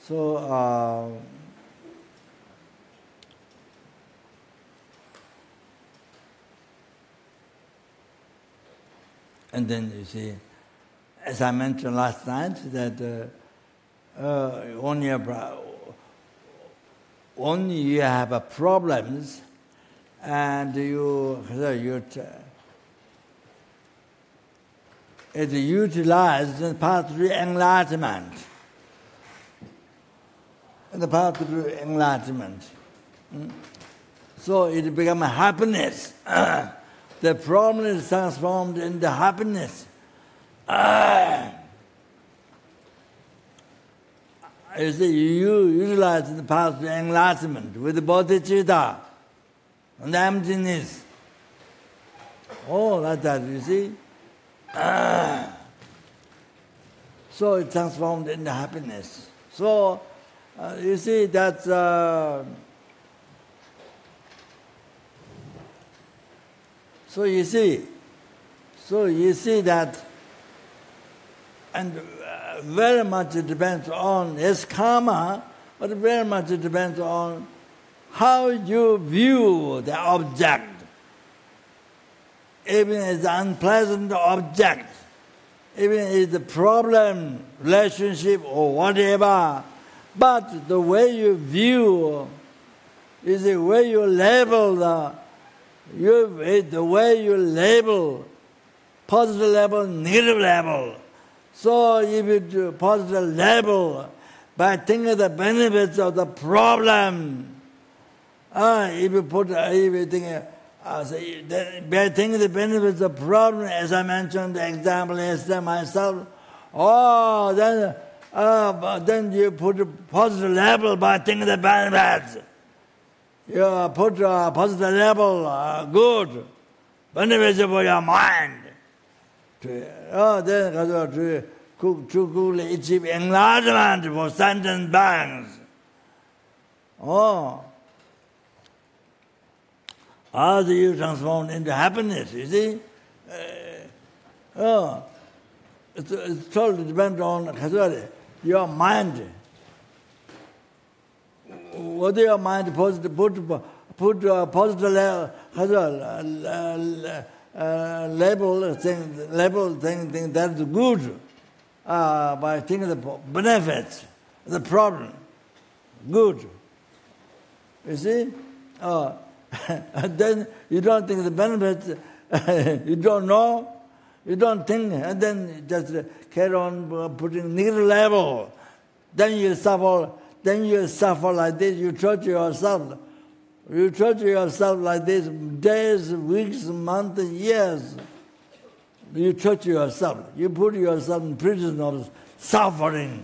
so and then you see, as I mentioned last night, that when you have problems, and it utilized in the path to enlightenment. In the path to enlightenment. So it becomes a happiness. The problem is transformed into happiness. You see, you utilize the path to enlightenment with the bodhicitta and the emptiness. Oh, like that, you see. So it transformed into happiness. So you see that. So you see that, and very much it depends on his karma, but very much it depends on how you view the object. Even as an unpleasant object, even as the problem, relationship, or whatever, but the way you view is the way you label the way you label positive label, negative label. So if you do positive label by thinking of the benefits of the problem, if you think by thinking of the benefits of the problem, as I mentioned the example yesterday myself, then you put a positive label by thinking of the benefits. You put a positive label, good, beneficial for your mind. Then to quickly achieve enlargement for sentient beings. How do you transform into happiness, you see? It's totally depends on your mind. Whether your mind put a positive label thing that's good by thinking of the benefits, the problem, good. You see? And then you don't think the benefits, you don't know, you don't think, and then you just carry on putting negative label. Then you suffer like this, you torture yourself. You torture yourself like this, days, weeks, months, years. You torture yourself. You put yourself in prison of suffering.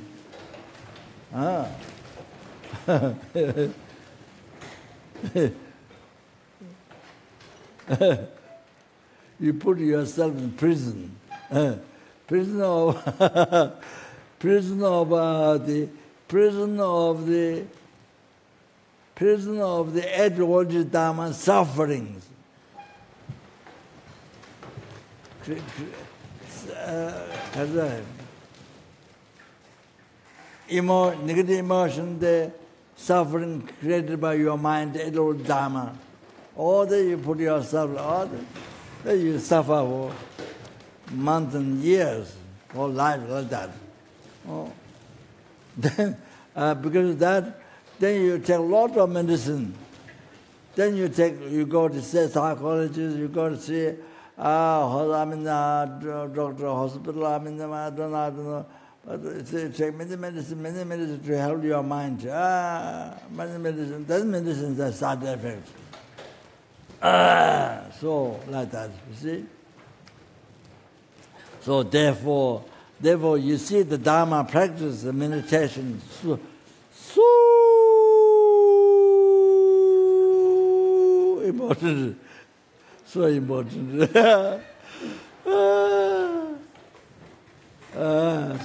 You put yourself in prison. Prison of the Edward Dharma sufferings. Negative emotion, the suffering created by your mind, Edward Dharma. Or that you put yourself, or that you suffer for months and years, or life like that. Then, because of that, then you take a lot of medicine. Then you go to see psychologist, you go to see doctor, hospital, I don't know. But you take many medicine to help your mind. Many medicine, those medicines have side effects. So, like that, you see. So therefore, you see the Dharma practice, the meditation, so important. So important.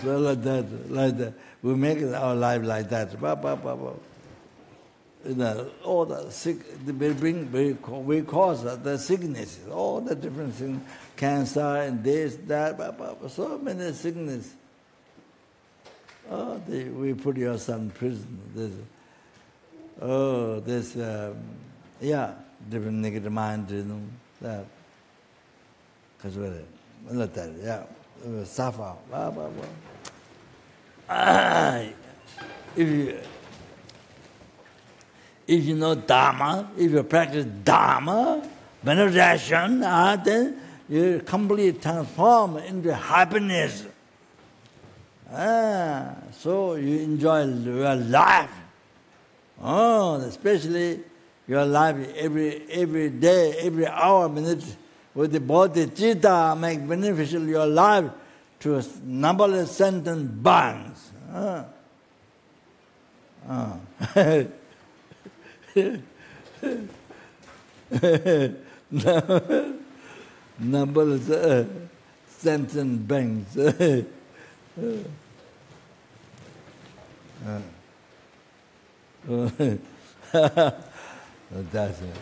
So like that. We make our life like that. All the sick, we cause the sickness, all the different things, cancer and this, that, so many sickness. We put yourself in prison. Different negative mind, that. Because like that, suffer. If you know Dharma, if you practice Dharma, veneration, then you completely transform into happiness. So you enjoy your life. Especially your life every day, every hour, minute, with the body citta make beneficial your life to numberless sentient beings. Numberless sentient beings. That's it.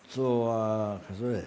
Sorry.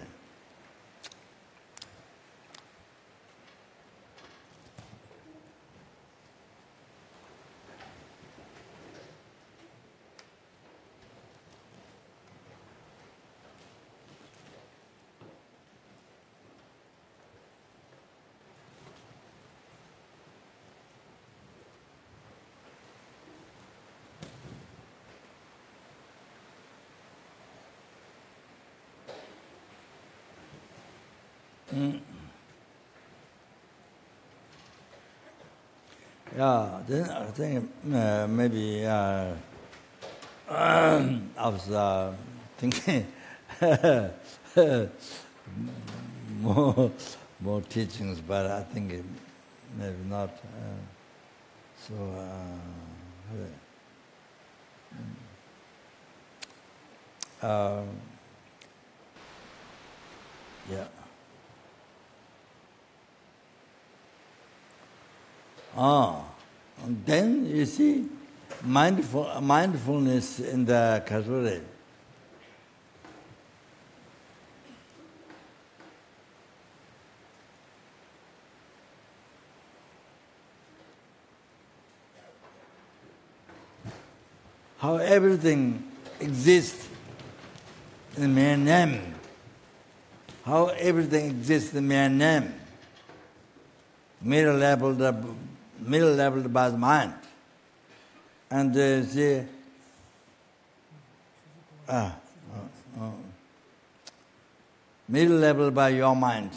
Yeah, then I think maybe I was thinking more teachings, but I think maybe not. Yeah. Then you see mindfulness in the Kasure. How everything exists in mere name. How everything exists in mere name. Middle leveled by the mind. And see, middle level by your mind.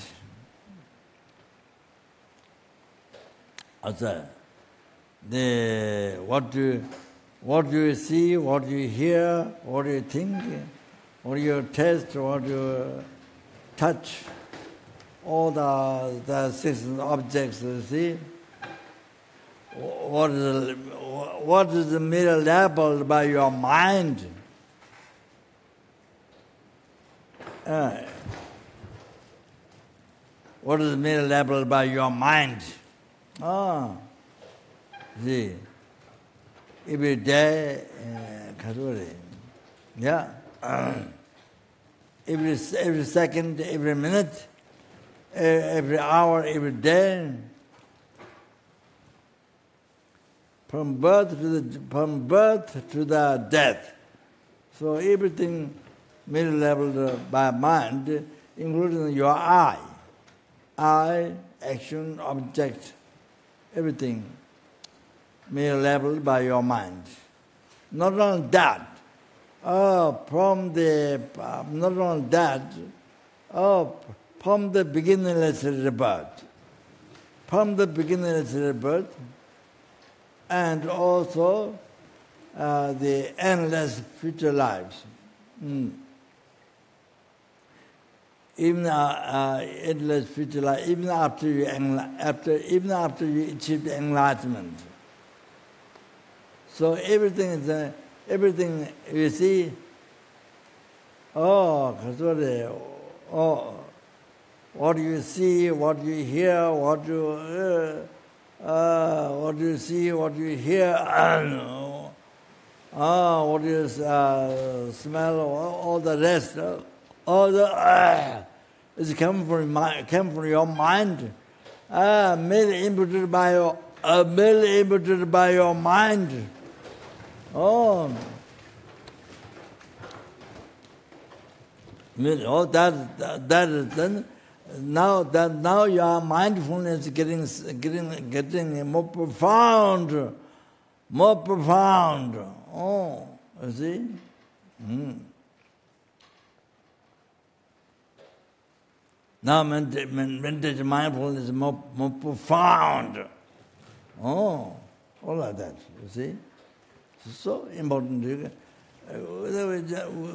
Also, what do you see, what do you hear, what do you think, what do you taste, what do you touch, all the six objects you see. What is the middle level by your mind? What is the middle level by your mind? See, every day, yeah, every second, every minute, every hour, every day. From birth to the death. So everything middle level by mind, including your eye, action, object, everything middle level by your mind. Not only that, from the beginningless rebirth. From the beginningless rebirth, and also the endless future lives. Even endless future life, even after you achieve enlightenment. So everything you see. What do you see? What do you hear? What do you see? What do you hear? What do you smell? All the rest. All the it's come from your mind. Merely inputted by your mind. That is then. Now your mindfulness getting more profound. You see. Now meditation mindfulness is more profound. All like that. You see. It's so important.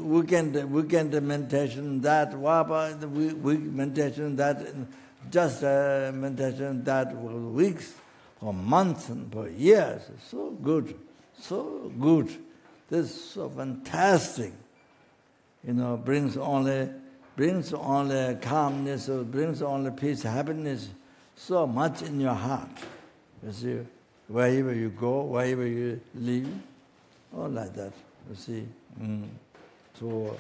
Weekend meditation, that week meditation, that just meditation, that weeks or months and for years. So good. This is so fantastic. Brings only calmness, brings only peace, happiness, so much in your heart. You see, wherever you go, wherever you live, all like that. You see, so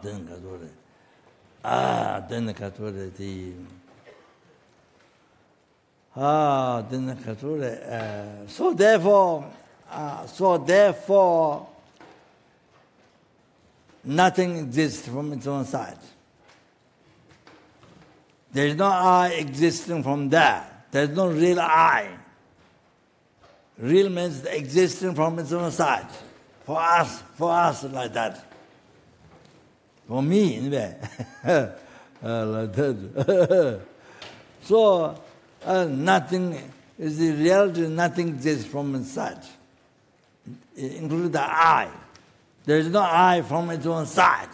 then so therefore nothing exists from its own side. There is no I existing from there. There is no real I. Real means existing from its own side. For us like that. For me, anyway. Like that. So, nothing is the reality, nothing exists from inside. Including the I. There is no I from its own side.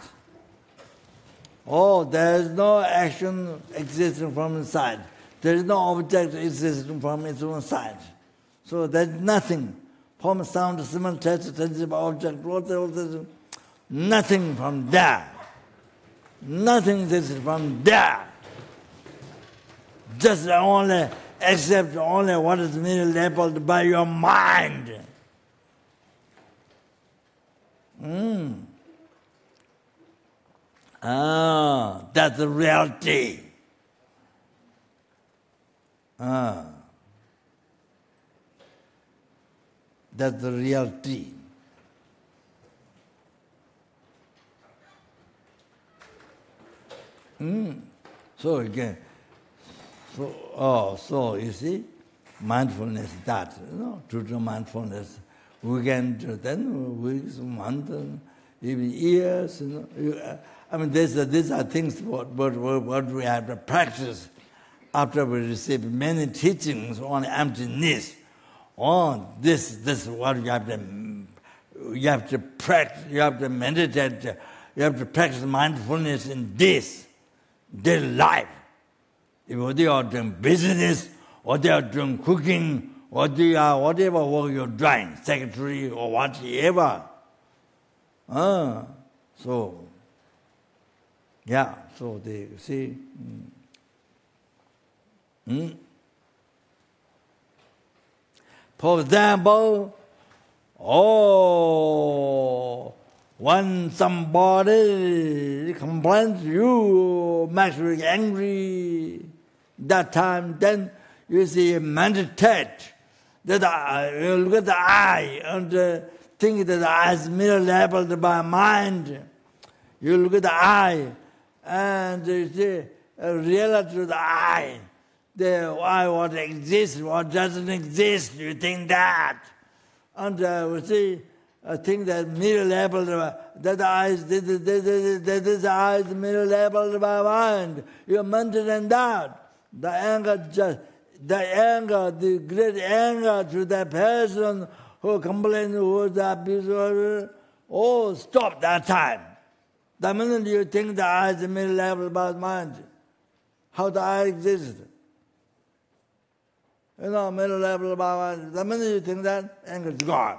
There is no action existing from inside. There is no object existing from its own side. So there is nothing. Form, sound, smell, taste, tangible object, nothing from there. Nothing exists from there. Just only, except only what is merely labeled by your mind. That's the reality. That's the reality. So again, so you see, mindfulness, that, total mindfulness. We can do then weeks, months, even years. These are things what we have to practice after we receive many teachings on emptiness. This is what you have to practice. You have to meditate. You have to practice mindfulness in this daily life. If they are doing business, or they are doing cooking, or they are whatever work you're doing, secretary or whatever. So they see. For example, when somebody complains to you, makes you angry, that time, then you see, meditate. That you look at the eye and think that the eye is merely labeled by mind. You look at the eye and you see a reality of the eye. The eye, what exists, what doesn't exist, you think that. And we see a thing that merely labeled, that the eye is, this eye is merely labeled by mind. You maintain that. the great anger to that person who complains, who is the abuser, stop that time. The minute you think the I is the middle level about mind, how the I exists. Middle level about mind, the minute you think that, anger is gone.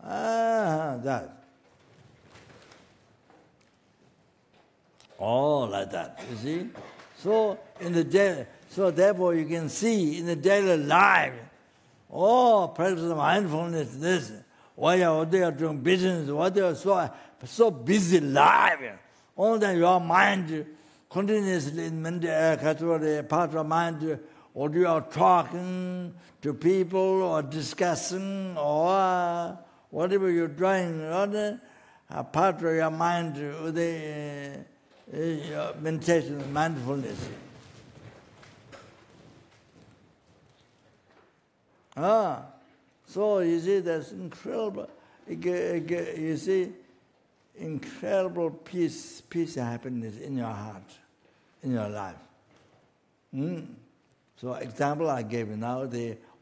That. Like that, you see? So therefore you can see in the daily life, practice of mindfulness, this, why they are doing business, why they are so busy life. All that your mind continuously in part of mind, or you are talking to people or discussing or whatever you're doing, a part of your mind, meditation, mindfulness. So you see, there's incredible. You see, incredible peace, happiness in your heart, in your life. So, example I gave you now.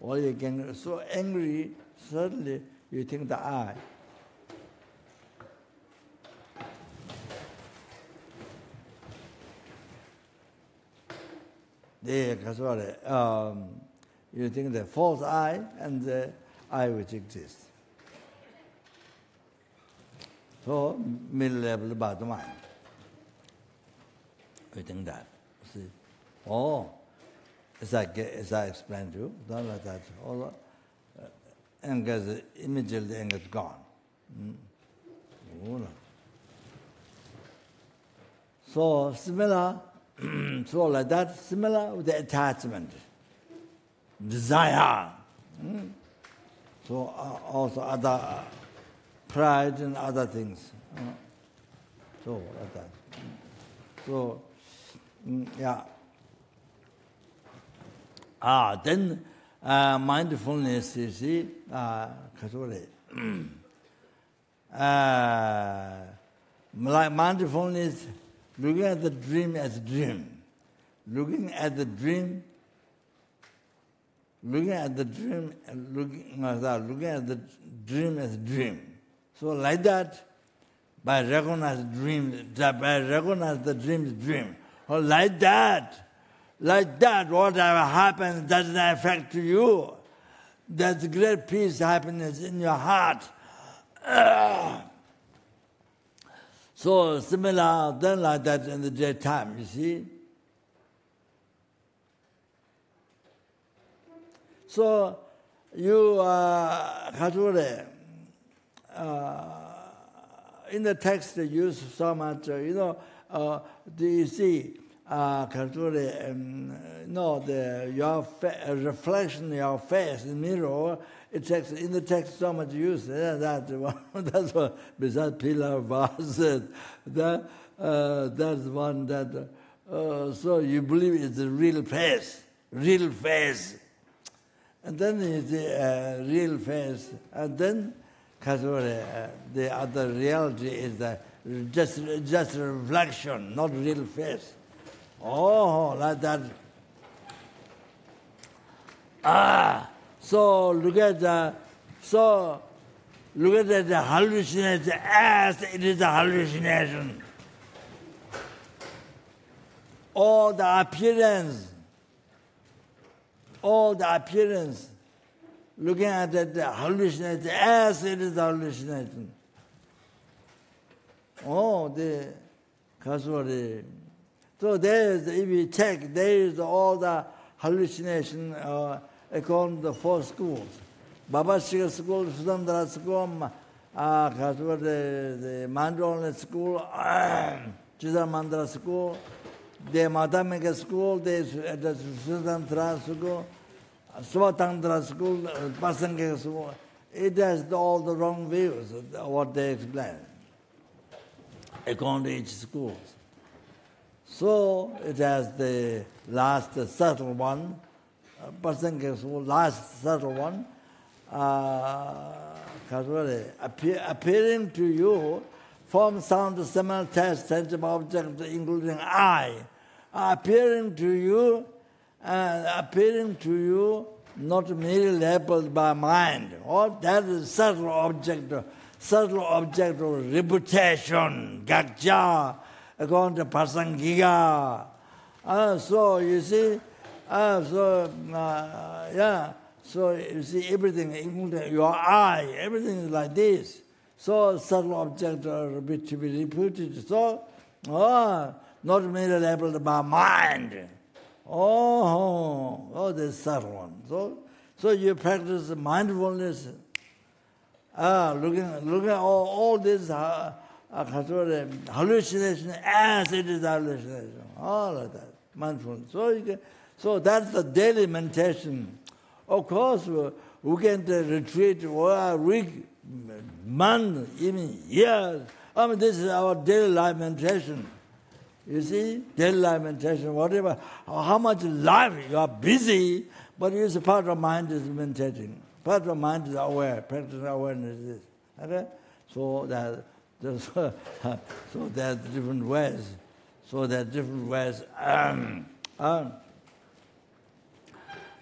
All you can so angry. Suddenly, you think the I. You think the false I and the I which exists. So, middle level about the mind. You think that. See? As I explained to you, don't let that. Anger, immediately anger is gone. So, similar. So like that, similar with the attachment, desire. So also other pride and other things. So like that. So yeah. Then mindfulness, you see, mindfulness. Looking at the dream as a dream. Looking at the dream as a dream. So like that, by recognize the dream is dream. Or like that, whatever happens doesn't affect you. There's great peace, happiness in your heart. So similar, then like that in the daytime, you see. So you, in the text they use so much, do you see, your reflection in your face in the mirror. It takes in the text so much use that's what besides pillar vase that's one that so you believe it's a real face, and then it's a real face, and then the other reality is that just a reflection, not real face. Like that. So look at the hallucination as it is a hallucination. All the appearance, looking at the hallucination as it is a hallucination. So there is, if you check, there is all the hallucination according to the four schools. Baba Shiga school, Sudandra school, the Mandrona school, Chidamandra school, the Madhamika school, the Sudandra school, Svatandra school, Pasanga school. It has all the wrong views, what they explain, according to each school. So it has the last subtle one, last subtle one, appearing to you, form, sound, smell, taste, sensitive objects, including I, appearing to you appearing to you, not merely labeled by mind. All that is subtle object of reputation, gakja, according to pasangiga. So you see, so you see everything, including your eye, everything is like this. So subtle object to be reputed. So, not merely labeled by mind. The subtle one. So you practice mindfulness. Looking at all this hallucination as it is hallucination. All of that. Mindfulness. So that's the daily meditation. Of course, weekend retreat, week, month, even years. This is our daily life meditation. You see, daily life meditation, whatever, how much life you are busy, but it's a part of mind is meditating. Part of mind is aware, practicing awareness is. Okay? So there's different ways.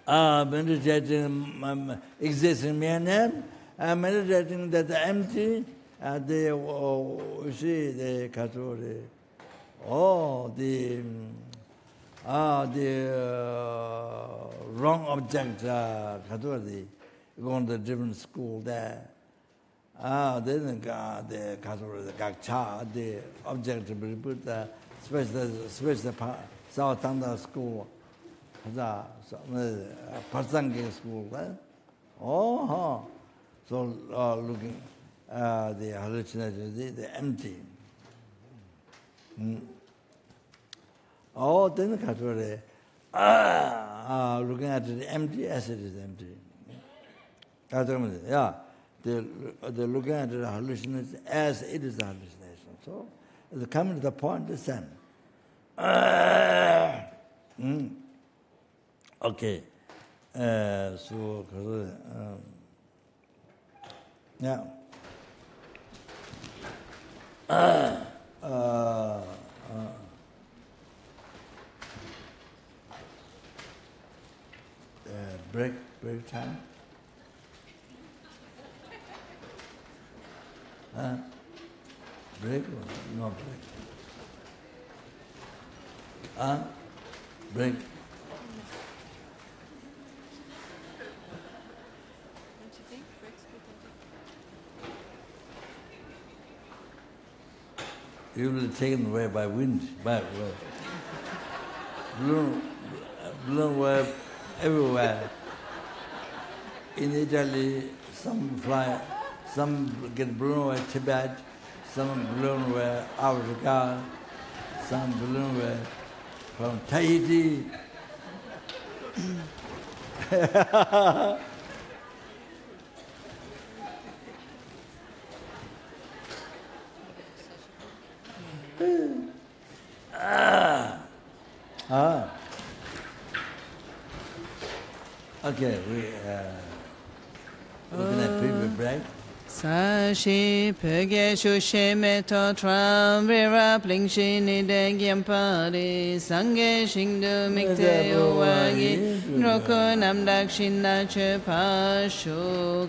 Meditating existing mere name, meditating that the empty, you see the category. The wrong object, category. Go on the different school there. Then the category, the gakcha, the object to be put special Savatanda school. Pasangi school, right? So looking the hallucination, the empty. Then the category, looking at the empty as it is empty. Yeah, they're looking at the hallucination as it is a hallucination. So it's coming to the point, the same. Okay. Yeah. Break time. Break or no break? Break. You will be taken away by wind, blown away everywhere. In Italy, some fly, some get blown away Tibet, some blown away Africa, some blown away from Tahiti. Okay, we're going to preview break. Sashi pege shushe meto tram vera plingshi ni dengyam pari sange shingdu mikte uwagi roko namdak shinna che pasho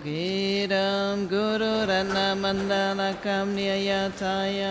giram guru rana mandala kam niyatayami.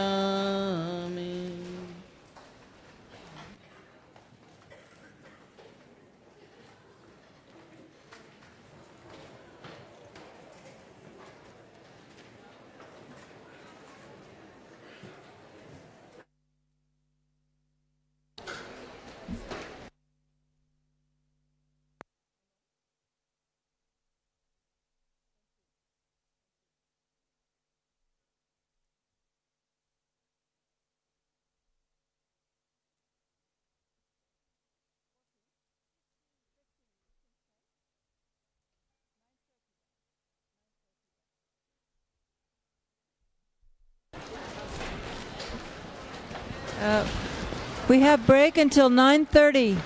We have break until 9:30.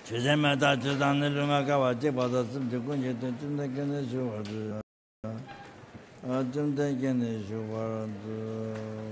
주제마다 주단을 응하가와 제받았음 조건이 좀 되겠네 주어도 좀 되겠네 주어도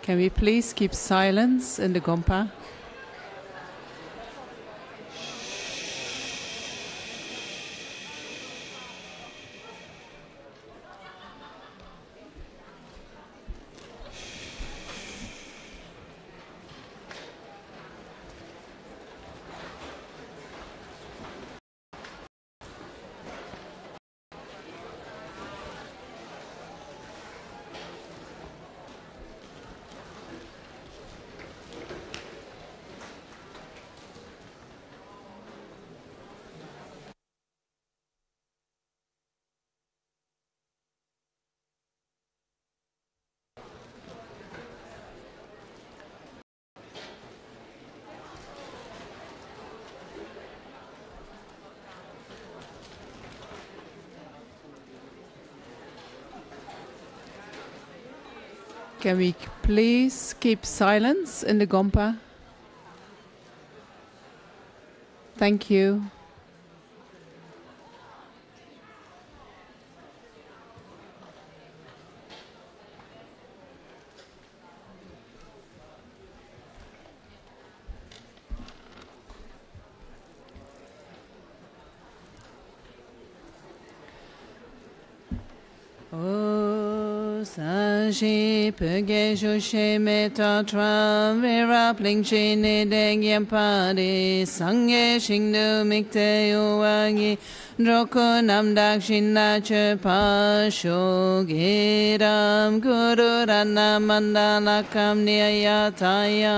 Can we please keep silence in the Gompa? Can we please keep silence in the Gompa? Thank you. Sashi pege shushe meta tra vera plingche ne dengyam pade sangye shingdu mikte yuwangi droko namdak shinna che pasho geram guru rana mandala kam niyatayame.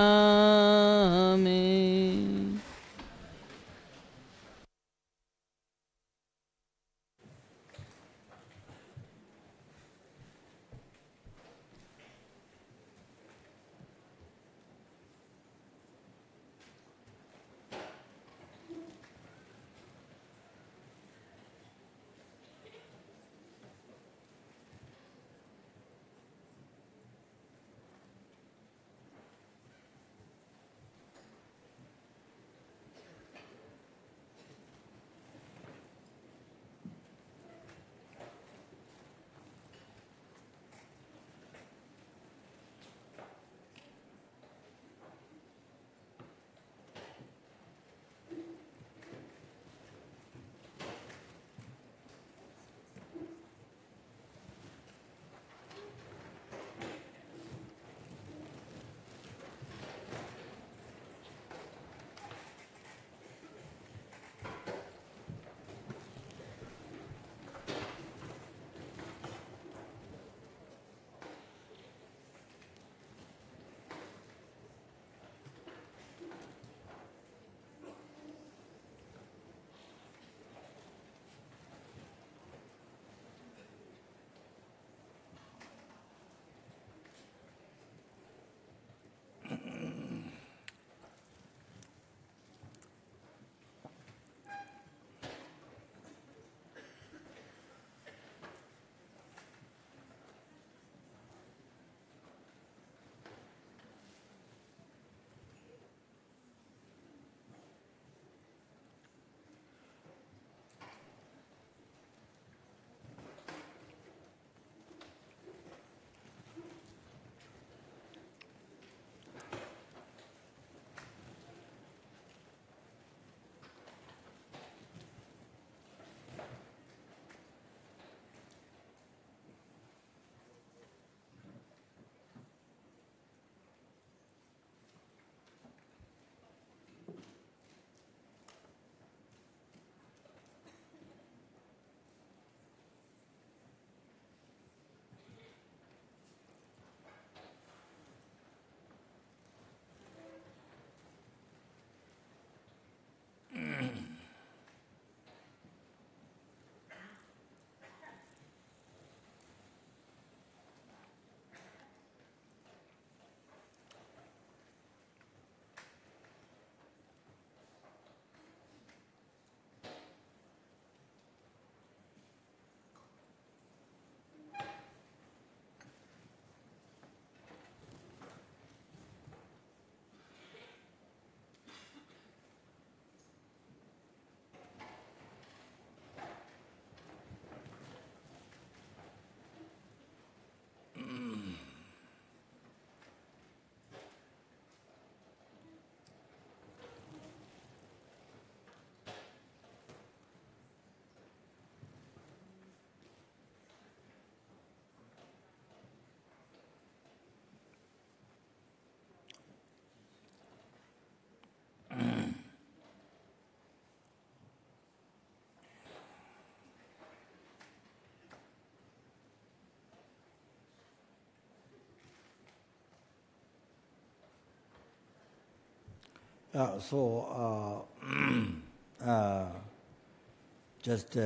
Just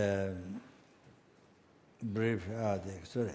brief the story.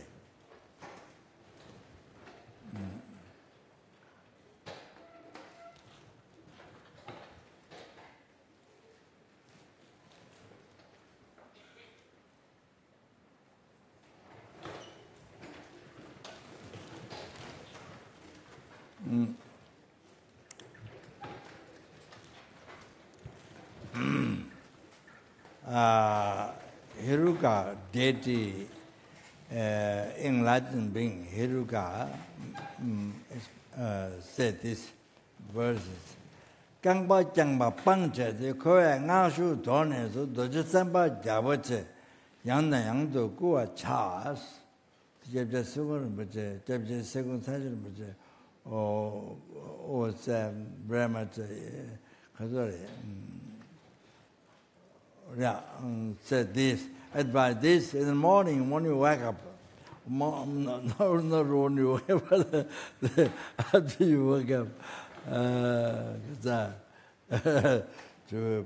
Hiruka deity, enlightened being, Hiruka said these verses. Kangba Changba Pangche, the Koya Nashu Tone, so Dojasamba Javache, Yana Yangdo Kua Chas, Jabja Sugun, but Jabja Second Session, but was Brahma Kazori. Yeah, said this, advise this in the morning when you wake up. Not when you wake up, but after you wake up. To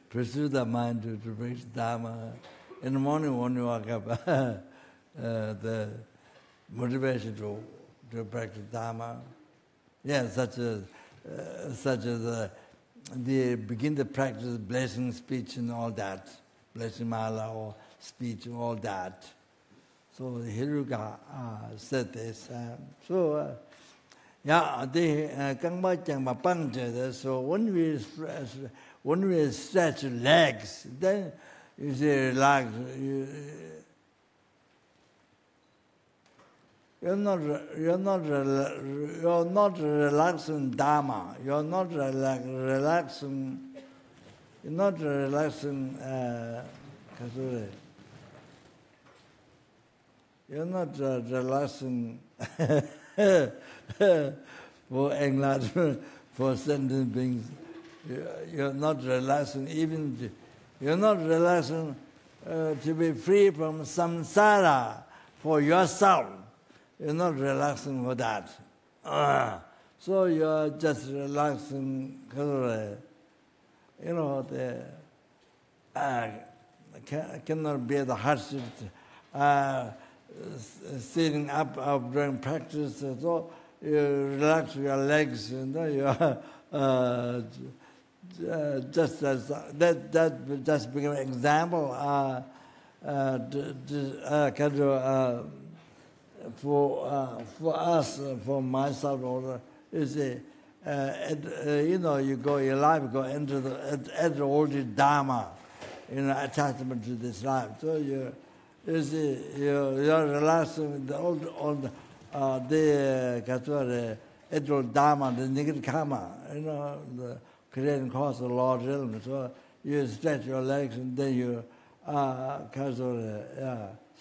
pursue the mind, to practice Dharma. In the morning when you wake up, the motivation to practice Dharma. Yeah, such as they begin to practice blessing speech and all that, blessing mala or speech and all that. So Hiruka said this. Yeah, they Kangba Changba Pangche. So when we stretch legs, then you say relax. You're not relaxing Dharma. You're not relaxing. You're not relaxing. You're not relaxing for enlightenment, for sentient beings. You're not relaxing even. You're not relaxing to be free from samsara for yourself. You're not relaxing for that. So you're just relaxing, cannot bear the hardship, sitting up during practice. So you relax your legs, just as that just became an example. For us, for myself, is you go your life, go into the old Dharma, attachment to this life. So you're relaxing the old the old Dharma, the negative karma, the creating cause of Lord realm. So you stretch your legs and then you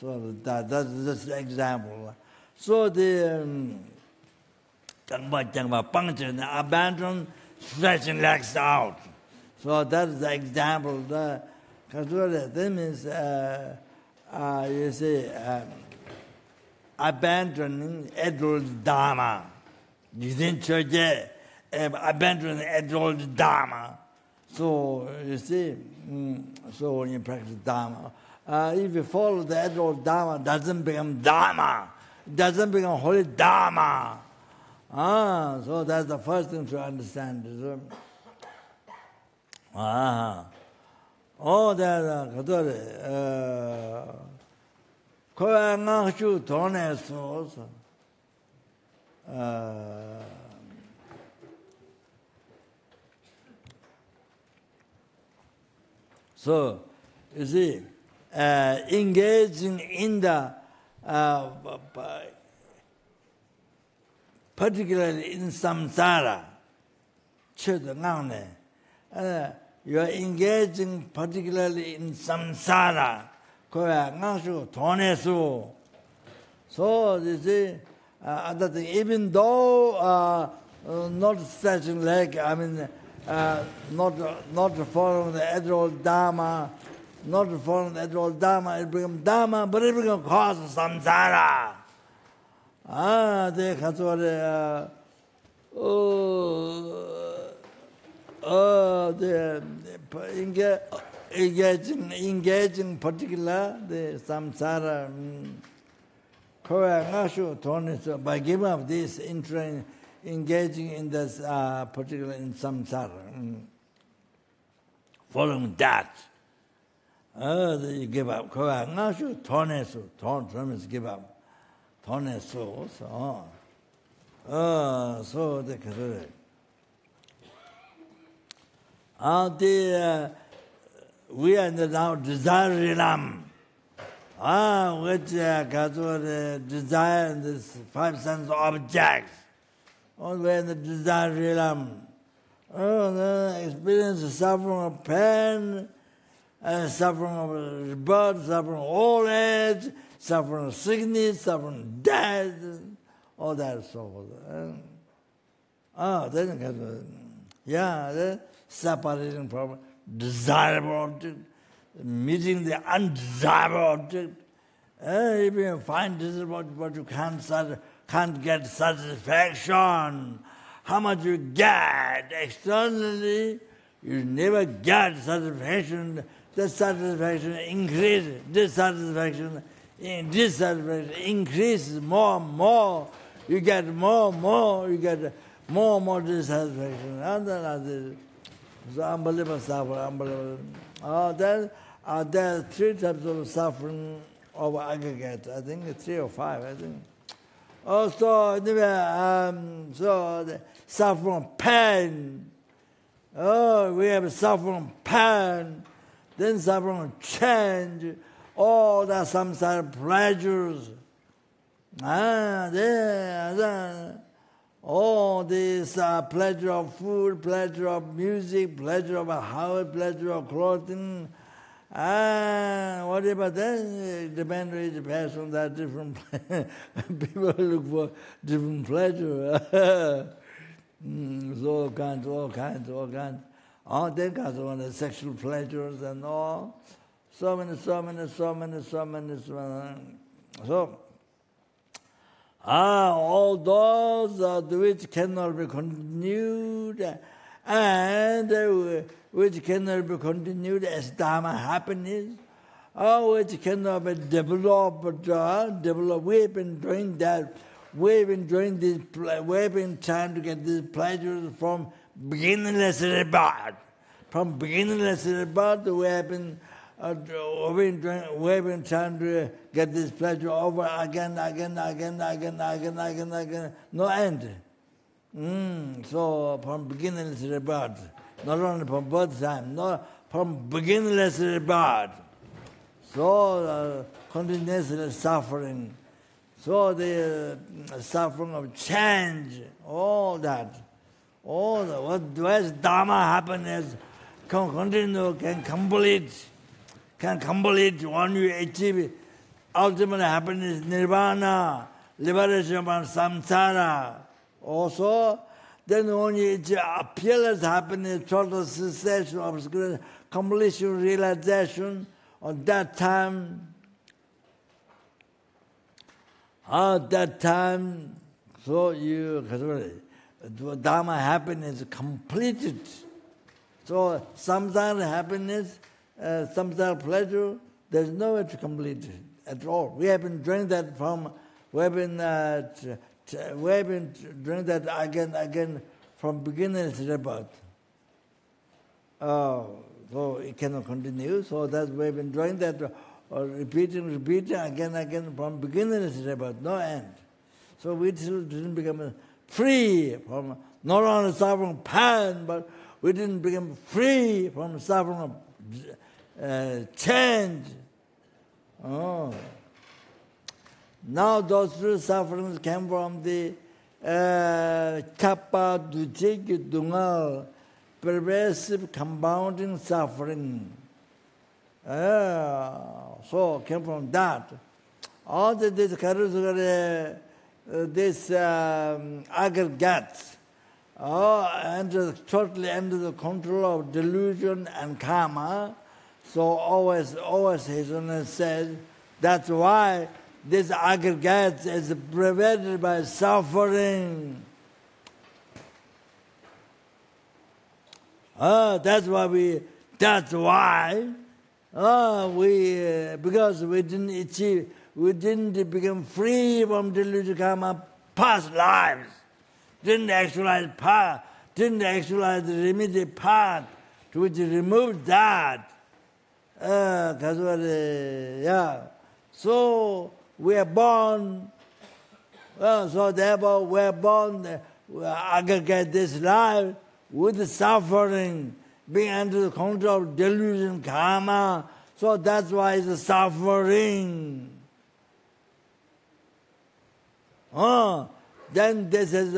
so that's just an example. So the Changba Pangchen, abandon stretching legs out. So that is the example. That means you say abandoning adult Dharma. You didn't church yet, abandoning adult Dharma. So you see, so when you practice Dharma, if you follow the adult Dharma, it doesn't become Dharma. It doesn't become holy Dharma. So that's the first thing to understand. So, you see, engaging in the, particularly in samsara, you are engaging particularly in samsara, so, you see, other thing, even though not stretching leg, I mean, not following the adult Dharma, it becomes Dharma, but it becomes cause of samsara. engaging particular the samsara by giving up this interest, engaging in this particular in samsara, following that. You give up. Tone means give up. Tone so the we are now desire realm. Which desire in this five sense objects. We are in the desire realm. The experience of suffering of pain, suffering of rebirth, suffering of old age, suffering of sickness, suffering of death, all that so then separating from desirable object, meeting the undesirable object. If you find desirable object, but you can't get satisfaction. How much you get externally, you never get satisfaction. The satisfaction increases, dissatisfaction increases more and more. You get more and more, you get more and more dissatisfaction. So unbelievable suffering, unbelievable. There are three types of suffering of aggregate. I think 3 or 5, I think. Also, so the suffering pain. We have suffering pain, then suffering change, all the samsara pleasures. All this pleasure of food, pleasure of music, pleasure of a house, pleasure of clothing. Whatever then, depends on each person, that different people look for different pleasure. All kinds. Then comes on the sexual pleasures and all. So many. So, all those which cannot be continued and which cannot be continued as Dharma happiness, which cannot be developed. We've been doing that. We've been trying to get these pleasures from beginningless rebirth. From beginningless rebirth, we've been trying to get this pleasure over again, no end. So from beginningless rebirth, not only from birth time, not from beginningless rebirth. So continuously suffering. So the suffering of change, all that. What is Dharma happiness can continue, can complete when you achieve ultimate happiness, nirvana, liberation from samsara. Also, then when you achieve peerless happiness, total cessation of obscurity, completion, realization, at that time, so Dharma happiness completed. So samsara happiness, samsara pleasure, there's no way to complete it at all. We have been doing that again from beginning to rebirth. So it cannot continue. So that's why we've been doing that, repeating again from beginning to rebirth, no end. So we still didn't become free from not only suffering pain, but we didn't become free from suffering of change. Now those two sufferings came from the kappa duchik dungal, pervasive compounding suffering. So came from that. All this aggregates totally under the control of delusion and karma. So always His Holiness says, that's why this aggregate is pervaded by suffering. That's why because we didn't achieve, we didn't become free from delusion karma past lives, didn't actualize the immediate path to which remove that. So we are born, so therefore we are born, we aggregate this life with suffering, being under the control of delusion, karma. So that's why it's suffering. Then this is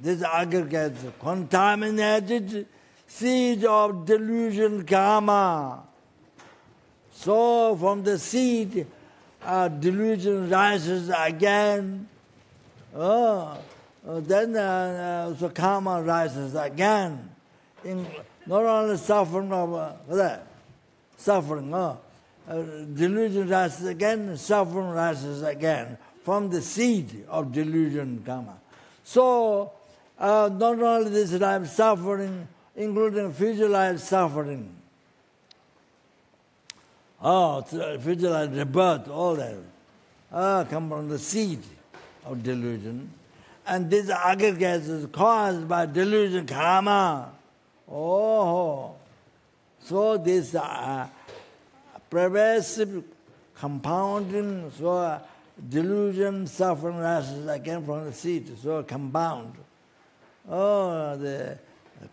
this aggregates contaminated seed of delusion, karma. So from the seed, delusion rises again. Then so karma rises again. Not only suffering of delusion rises again, suffering rises again from the seed of delusion, karma. So not only this life suffering, including future life suffering. Future life rebirth, all that come from the seed of delusion. And this aggregate is caused by delusion, karma. So this pervasive compounding, so delusion, suffering rises again from the seed, so compound. The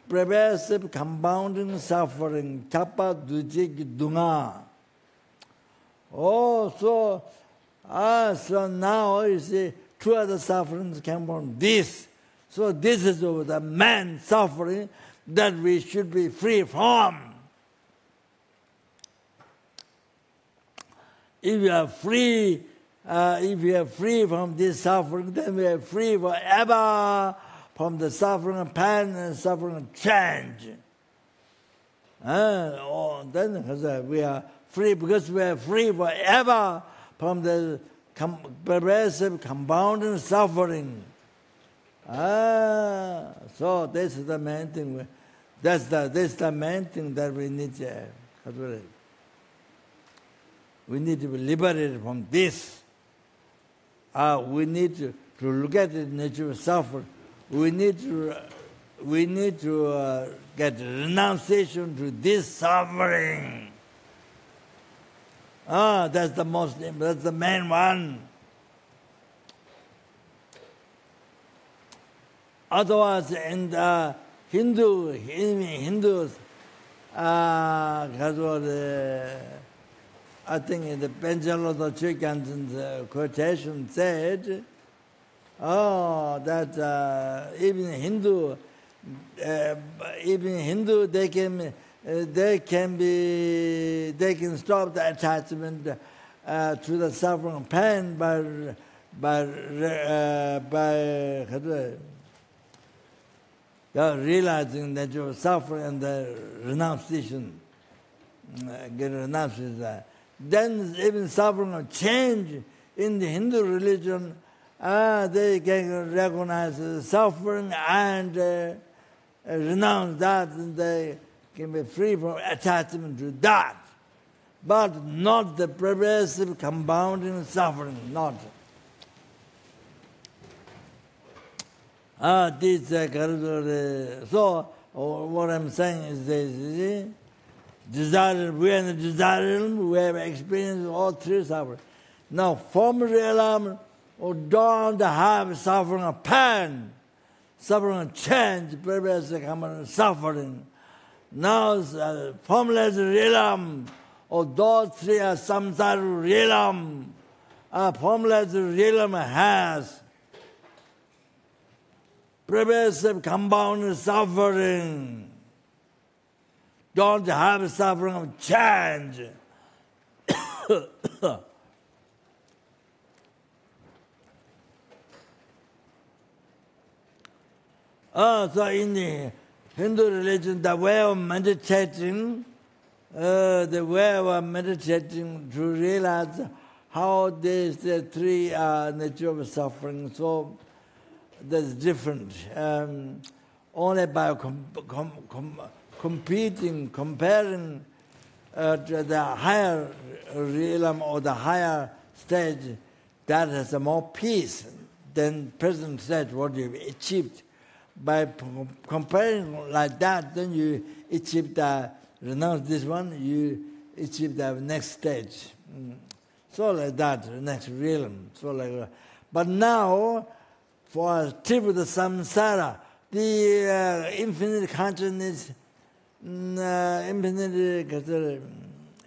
pervasive compounding suffering, tapa dujik dunga. So now you see, two other sufferings come from this. So this is the main suffering that we should be free from. If we are free from this suffering, then we are free forever from the suffering of pain and suffering of change. Then we are free because we are free forever from the pervasive compounding suffering. So this is the main thing. This is the main thing that we need. We need to be liberated from this. We need to look at the nature of suffering. We need to get renunciation to this suffering. That's the main one. Otherwise, in the Hindus, I think in the Panchaloda Chikan's quotation said, that even Hindu, they can stop the attachment to the suffering and pain by realizing that you suffer and the renunciation, then even suffering or change in the Hindu religion, they can recognize suffering and renounce that, and they can be free from attachment to that, but not the pervasive compounding suffering, not. So what I'm saying is this: desire, we are in the desire realm, we have experienced all three suffering. Now, former realm, don't have suffering of pain, suffering of change, pervasive suffering. Now, formless realm, those three are samsara realm. Formless realm has pervasive compound suffering. Don't have suffering of change. So in the Hindu religion, the way of meditating, to realize how these three nature of suffering. So that's different. Only by competing, comparing to the higher realm or the higher stage, that has more peace than present stage, what you've achieved. By comparing like that, then you achieve renounce this one, you achieve the next stage. So like that, next realm. So like that. But now, for trip of the samsara, the infinite consciousness, infinite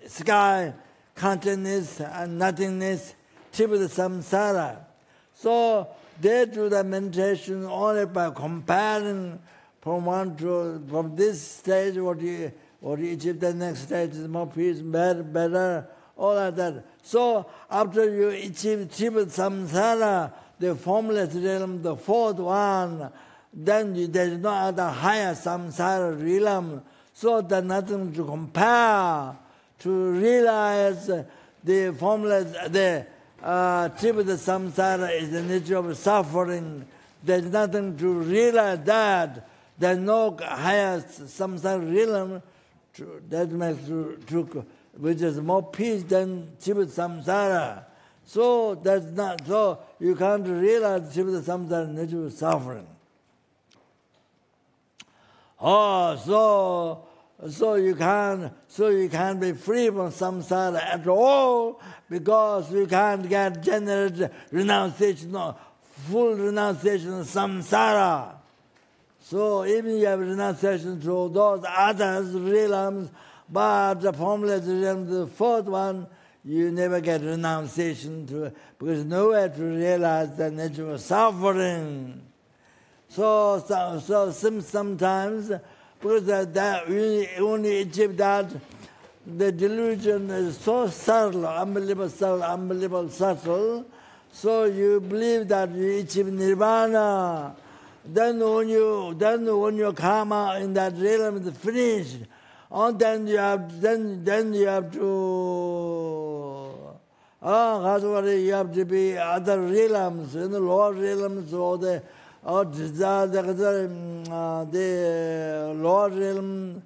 sky consciousness and nothingness, trip of the samsara. So they do the meditation only by comparing from this stage what you achieve, the next stage is more peace, better, all like that. So after you achieve trip of samsara, the formless realm, the fourth one, then there is no other higher samsara realm. So there's nothing to compare, to realize the formless, the trip of the samsara is the nature of suffering. There's nothing to realize that. There's no higher samsara realm that makes which is more peace than trip of samsara. So that's not so you can't realize trip of the samsara nature of suffering. So you can't be free from samsara at all, because you can't get general renunciation, full renunciation of samsara. So even you have renunciation to those others realms, but the formless realm, the fourth one, you never get renunciation to, because nowhere to realize the nature of suffering. So sometimes, because that we only achieve that, the delusion is so subtle, unbelievable subtle, so you believe that you achieve nirvana. Then when your karma in that realm is finished, then you have to you have to be other realms, lower realms, or the lower realm,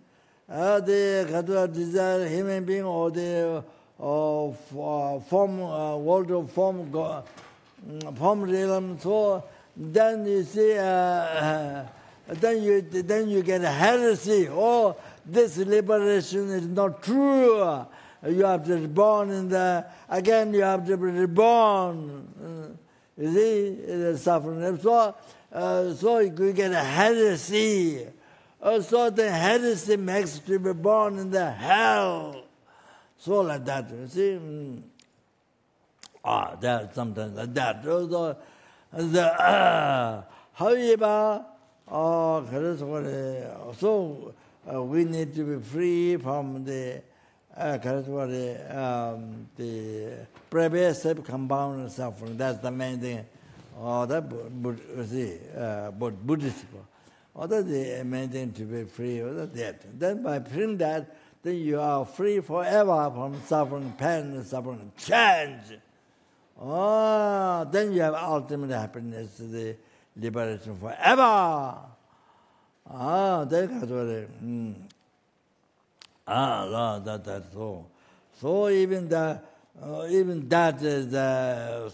the desire human being, or the form world of form realm. So then you see, then you get a heresy. Oh, this liberation is not true. You have to be reborn again. You have to be reborn. You see, it's suffering. So you get a heresy. So the heresy makes to be born in the hell. So like that, you see. There's sometimes like that. However, so we need to be free from the pervasive compound suffering. That's the main thing. That Buddhist. That's the main thing, to be free. That. Then by freeing that, then you are free forever from suffering, pain, suffering, change. Then you have ultimate happiness, the liberation forever. That's so. So even that is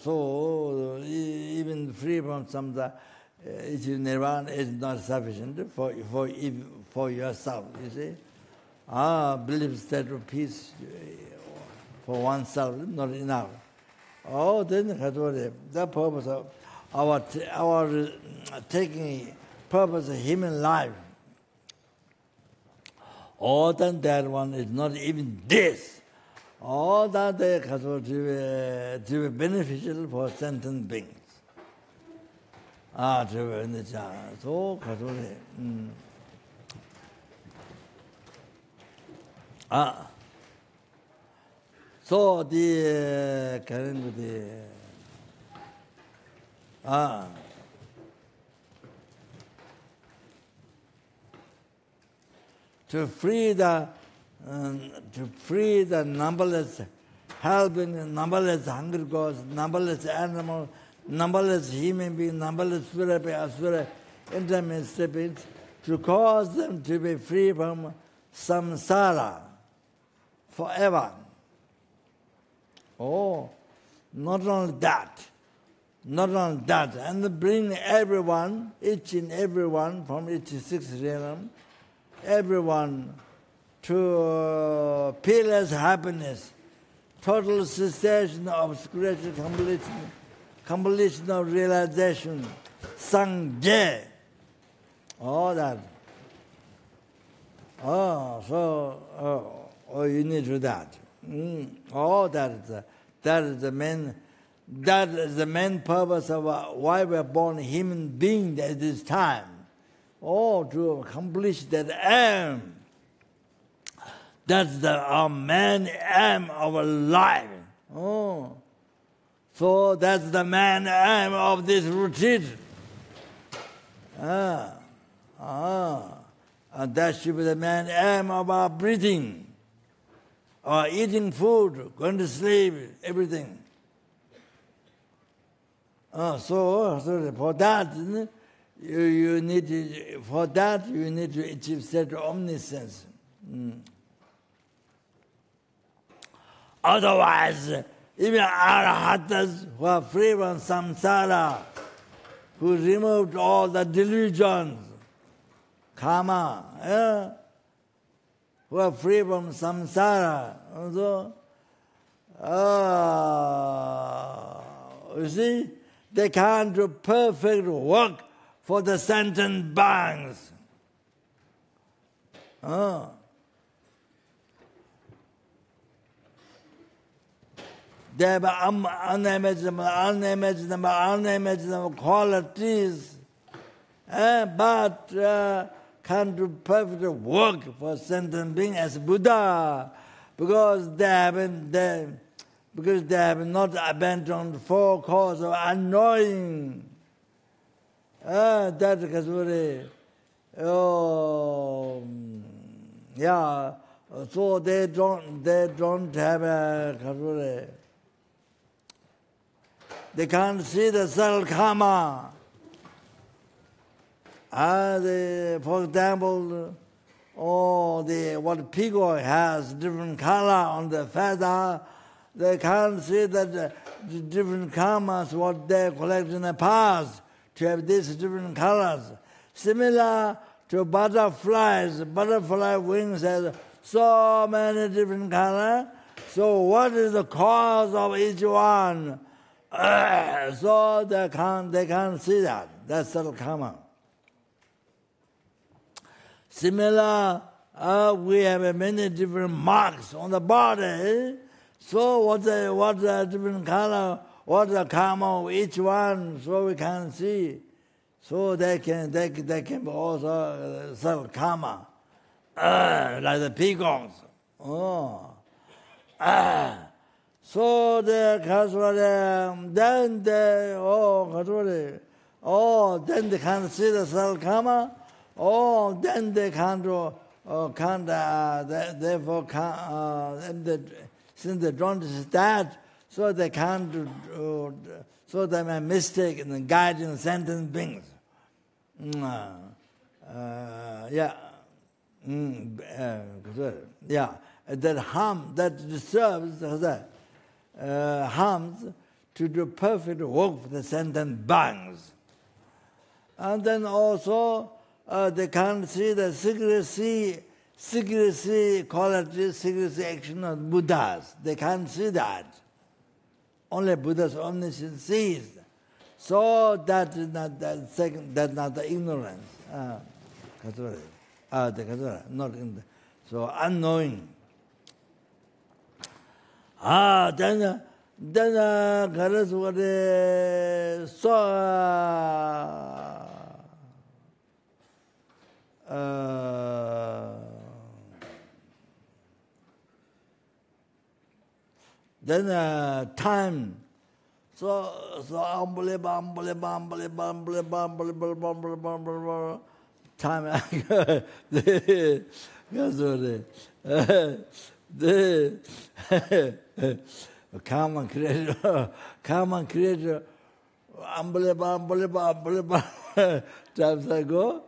so even free from some nirvana is not sufficient for yourself. You see, belief state of peace for oneself is not enough. Then the purpose of our taking purpose of human life. Then that one is not even this. That to be beneficial for sentient beings. So the current to free the numberless helping, numberless hungry ghosts, numberless animals, numberless human beings, numberless asura, intermediate beings, to cause them to be free from samsara forever. Oh, not only that, and bring everyone, each and everyone from each sixth realm, everyone to peerless happiness, total cessation of obscurity, completion of realization, sangye, all that. You need to do that. That is the main purpose of why we are born human beings at this time. To accomplish that aim. That's our main aim of life. So that's the main aim of this retreat. And that should be the main aim of our breathing, our eating food, going to sleep, everything. So for that, you need to achieve state of omniscience. Otherwise, even arahatas who are free from samsara, who removed all the delusions, karma, who are free from samsara, you see, they can't do perfect work for the sentient beings. They have unimaginable qualities, but can't do perfect work for sentient being as Buddha, because they have not abandoned four causes of annoying. That is very, so they don't have a. They can't see the subtle karma. For example, what peacock has different color on the feather. They can't see that the different karmas what they collect in the past to have these different colors. Similar to butterflies, butterfly wings has so many different colors. So what is the cause of each one? So they can't see that. That's subtle karma. Similar, we have many different marks on the body. So what the different color, what the karma of each one, so we can see. So they can be also subtle karma, like the peacocks. So then they can't see the subtle karma. Then they since they don't see that, so they can't so they may mistake in guiding sentient beings. That harm, that disturbs harms to do perfect work for the sentient beings. And then also they can't see the secrecy quality, secrecy action of Buddhas. They can't see that. Only Buddha's omniscience sees. So that is not the second. That's not the ignorance. Not in the, so unknowing. Then time. So time. Common creator unbelievable times ago.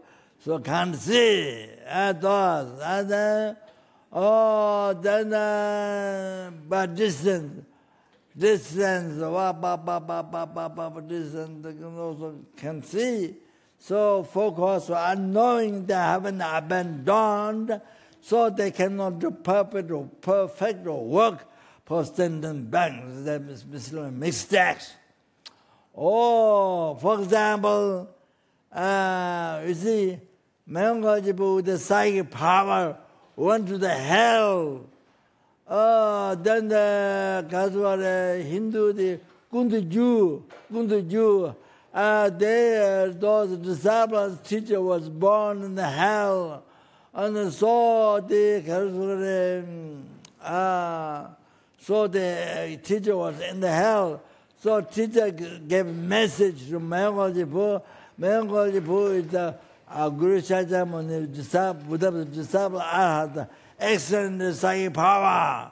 So can't see at all. And then, but distance, distance, also can see. So focus on knowing they haven't abandoned, so they cannot do perfect work for standing back. That is mistakes. For example, you see, Mangajibu with the psychic power went to the hell. Then the Hindu, the Kundu Jew, those disciples, teacher was born in the hell, and so the teacher was in the hell. So teacher gave message to Mangajibu. Mangajibu is the Guru Shakyamuni disciple, Buddha's disciple, had excellent psychic power.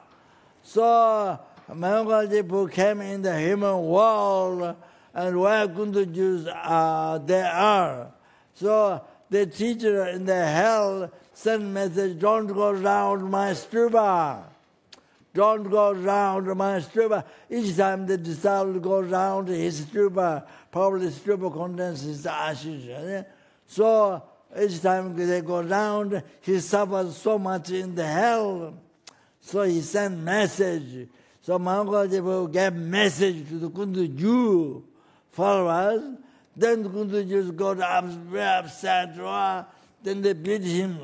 So Mangajibu came in the human world, and where Kundu Jews they are. So the teacher in the hell sent message, don't go round my stupa. Don't go round my stupa. Each time the disciple goes round his stupa, probably stupa contains his ashes. So each time they go round, he suffers so much in the hell. So he sent message. So Mangajibu gave message to the Kundu Jew followers. Then the Kundu Jews got very upset. Then they beat him,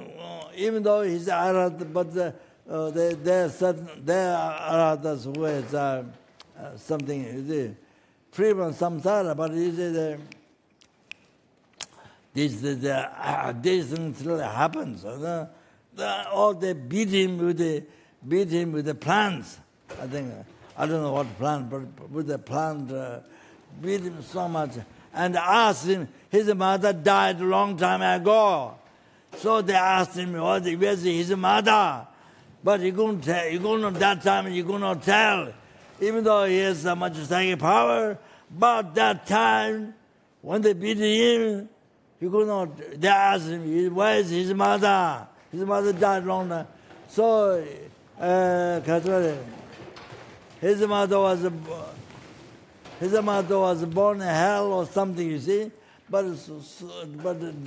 even though he's Arhat, but there are Arhatas who is something, you see, free from samsara, but you see, this thing still happens. Or they beat him with the plants. I don't know what plant, but with the plant, beat him so much, and asked him. His mother died a long time ago, so they asked him, where's his mother? But he couldn't tell. That time he could not tell, even though he has so much psychic power. But that time, when they beat him, he could not. They asked him, where is his mother? His mother died long time. So, his mother was born in hell or something, you see. But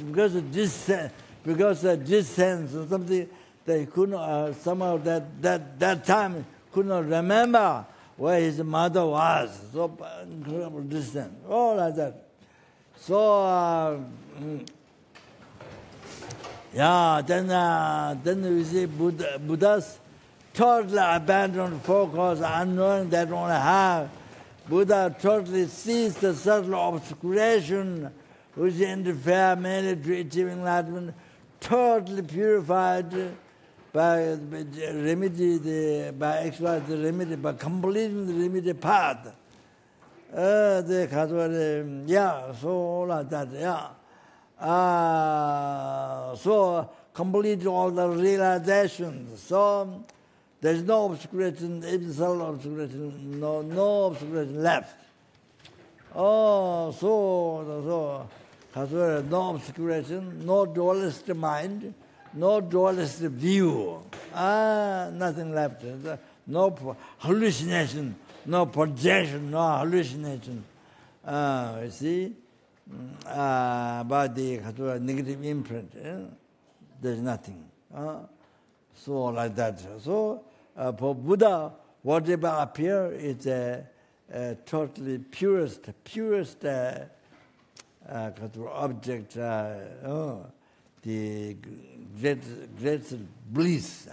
because of distance or something, they could not, somehow that time could not remember where his mother was. So incredible distance, all like that. So then we see Buddha's totally abandoned focus, unknowing they don't have. Buddha totally sees the subtle obscuration which interfere mainly to achieving enlightenment, totally purified by remedy, by exercising the remedy, by completing the remedy path. So like that, so complete all the realizations. So there's no obscuration, even subtle obscuration, no obscuration left. So no obscuration, no dualistic mind, no dualistic view. Nothing left. No hallucination, no projection, no hallucination. You see, about the negative imprint, there's nothing. So like that. So for Buddha, whatever appear is totally purest object, the greatest bliss.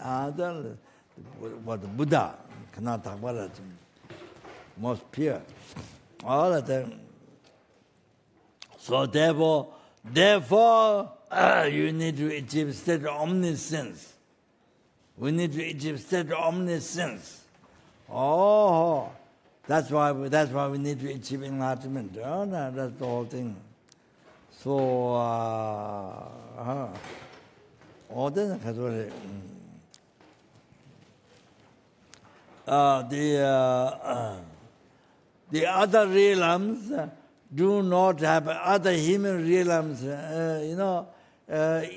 What Buddha cannot talk about it, most pure. All of them. So therefore, you need to achieve state of omniscience. We need to achieve state of omniscience. That's why we need to achieve enlightenment. No, that's the whole thing. So, the other realms, do not have other human realms,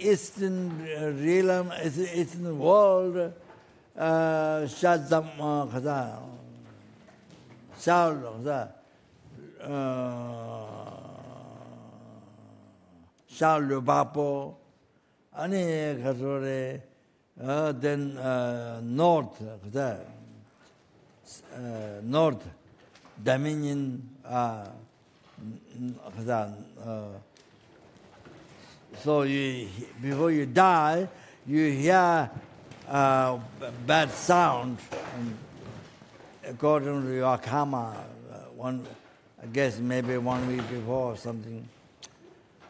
Eastern realm, Eastern world, Shal Bapo, Ani Kasore, then North, North Dominion, so you, before you die, you hear bad sound, according to your karma, I guess maybe 1 week before or something.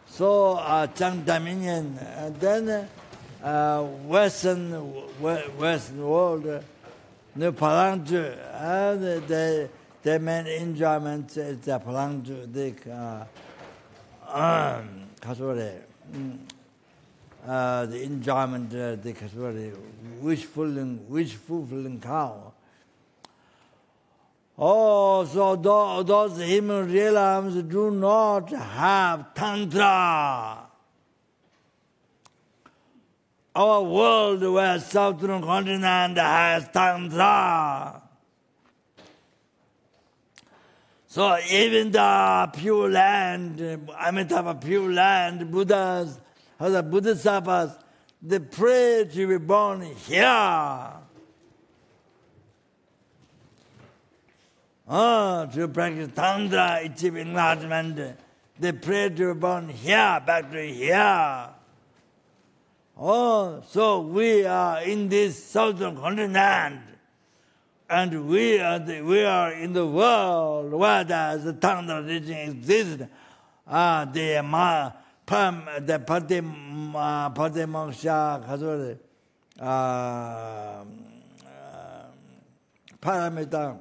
So Chang Dominion, and then Western world, the Palangju, their main enjoyment is the Palangju, the enjoyment, the wish fulfilling cow. Oh, so those human realms do not have Tantra. Our world, where Southern continent has Tantra. So even the Pure Land, Amitabha Pure Land, Buddhas, the Bodhisattvas, they pray to be born here. To practice Tantra, achieve enlightenment, they pray to be born here, back to here. So we are in this southern continent, and we are in the world where the Tantra teaching exists. The Patimoksha, Paramita,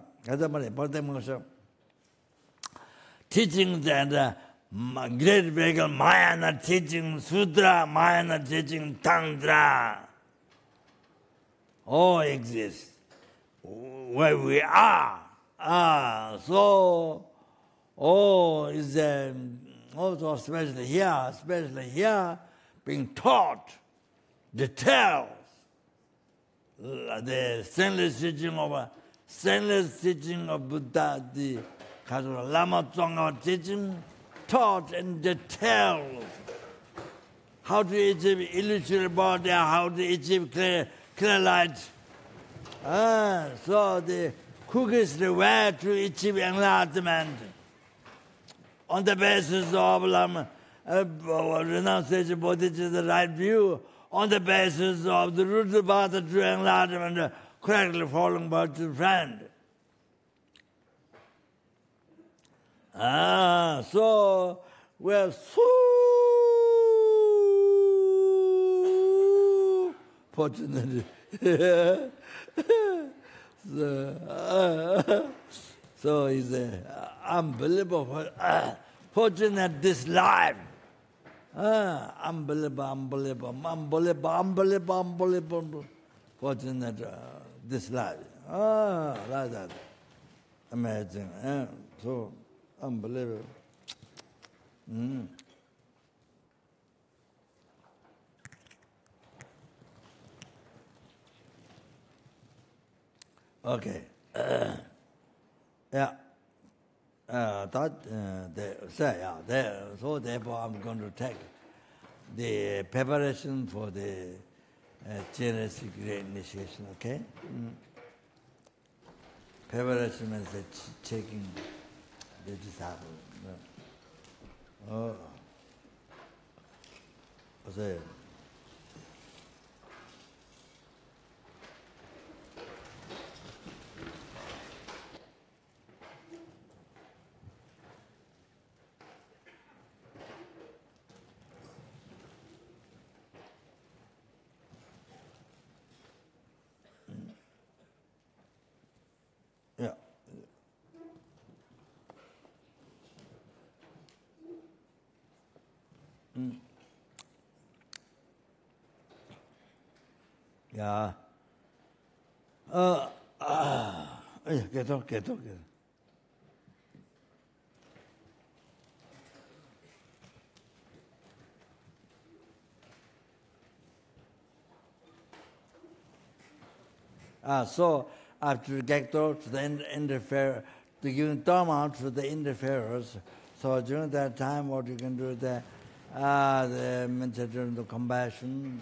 teachings and great vehicle, Mahayana teaching, Sutra, Mahayana teaching, Tantra, all exist where we are. So, is also especially here, being taught details, the stainless teaching of Buddha, the Lama Tsongkhapa teaching, taught in details how to achieve illusory body, how to achieve clear light. So the quickest way to achieve enlightenment on the basis of Lama, renunciation, bodhicitta, the right view, on the basis of the root of path to enlightenment, correctly following by to friend. So we're so fortunate. So it's unbelievable, fortunate this life. Unbelievable. Fortunate this life. Like that. Amazing. So unbelievable. Okay. So therefore I'm going to take the preparation for the generous great initiation, okay? Preparation means checking the disciple. So, yeah. Get up. So after get to the interfere, to give dharma to the interferers. So during that time, what you can do the meditation, the compassion.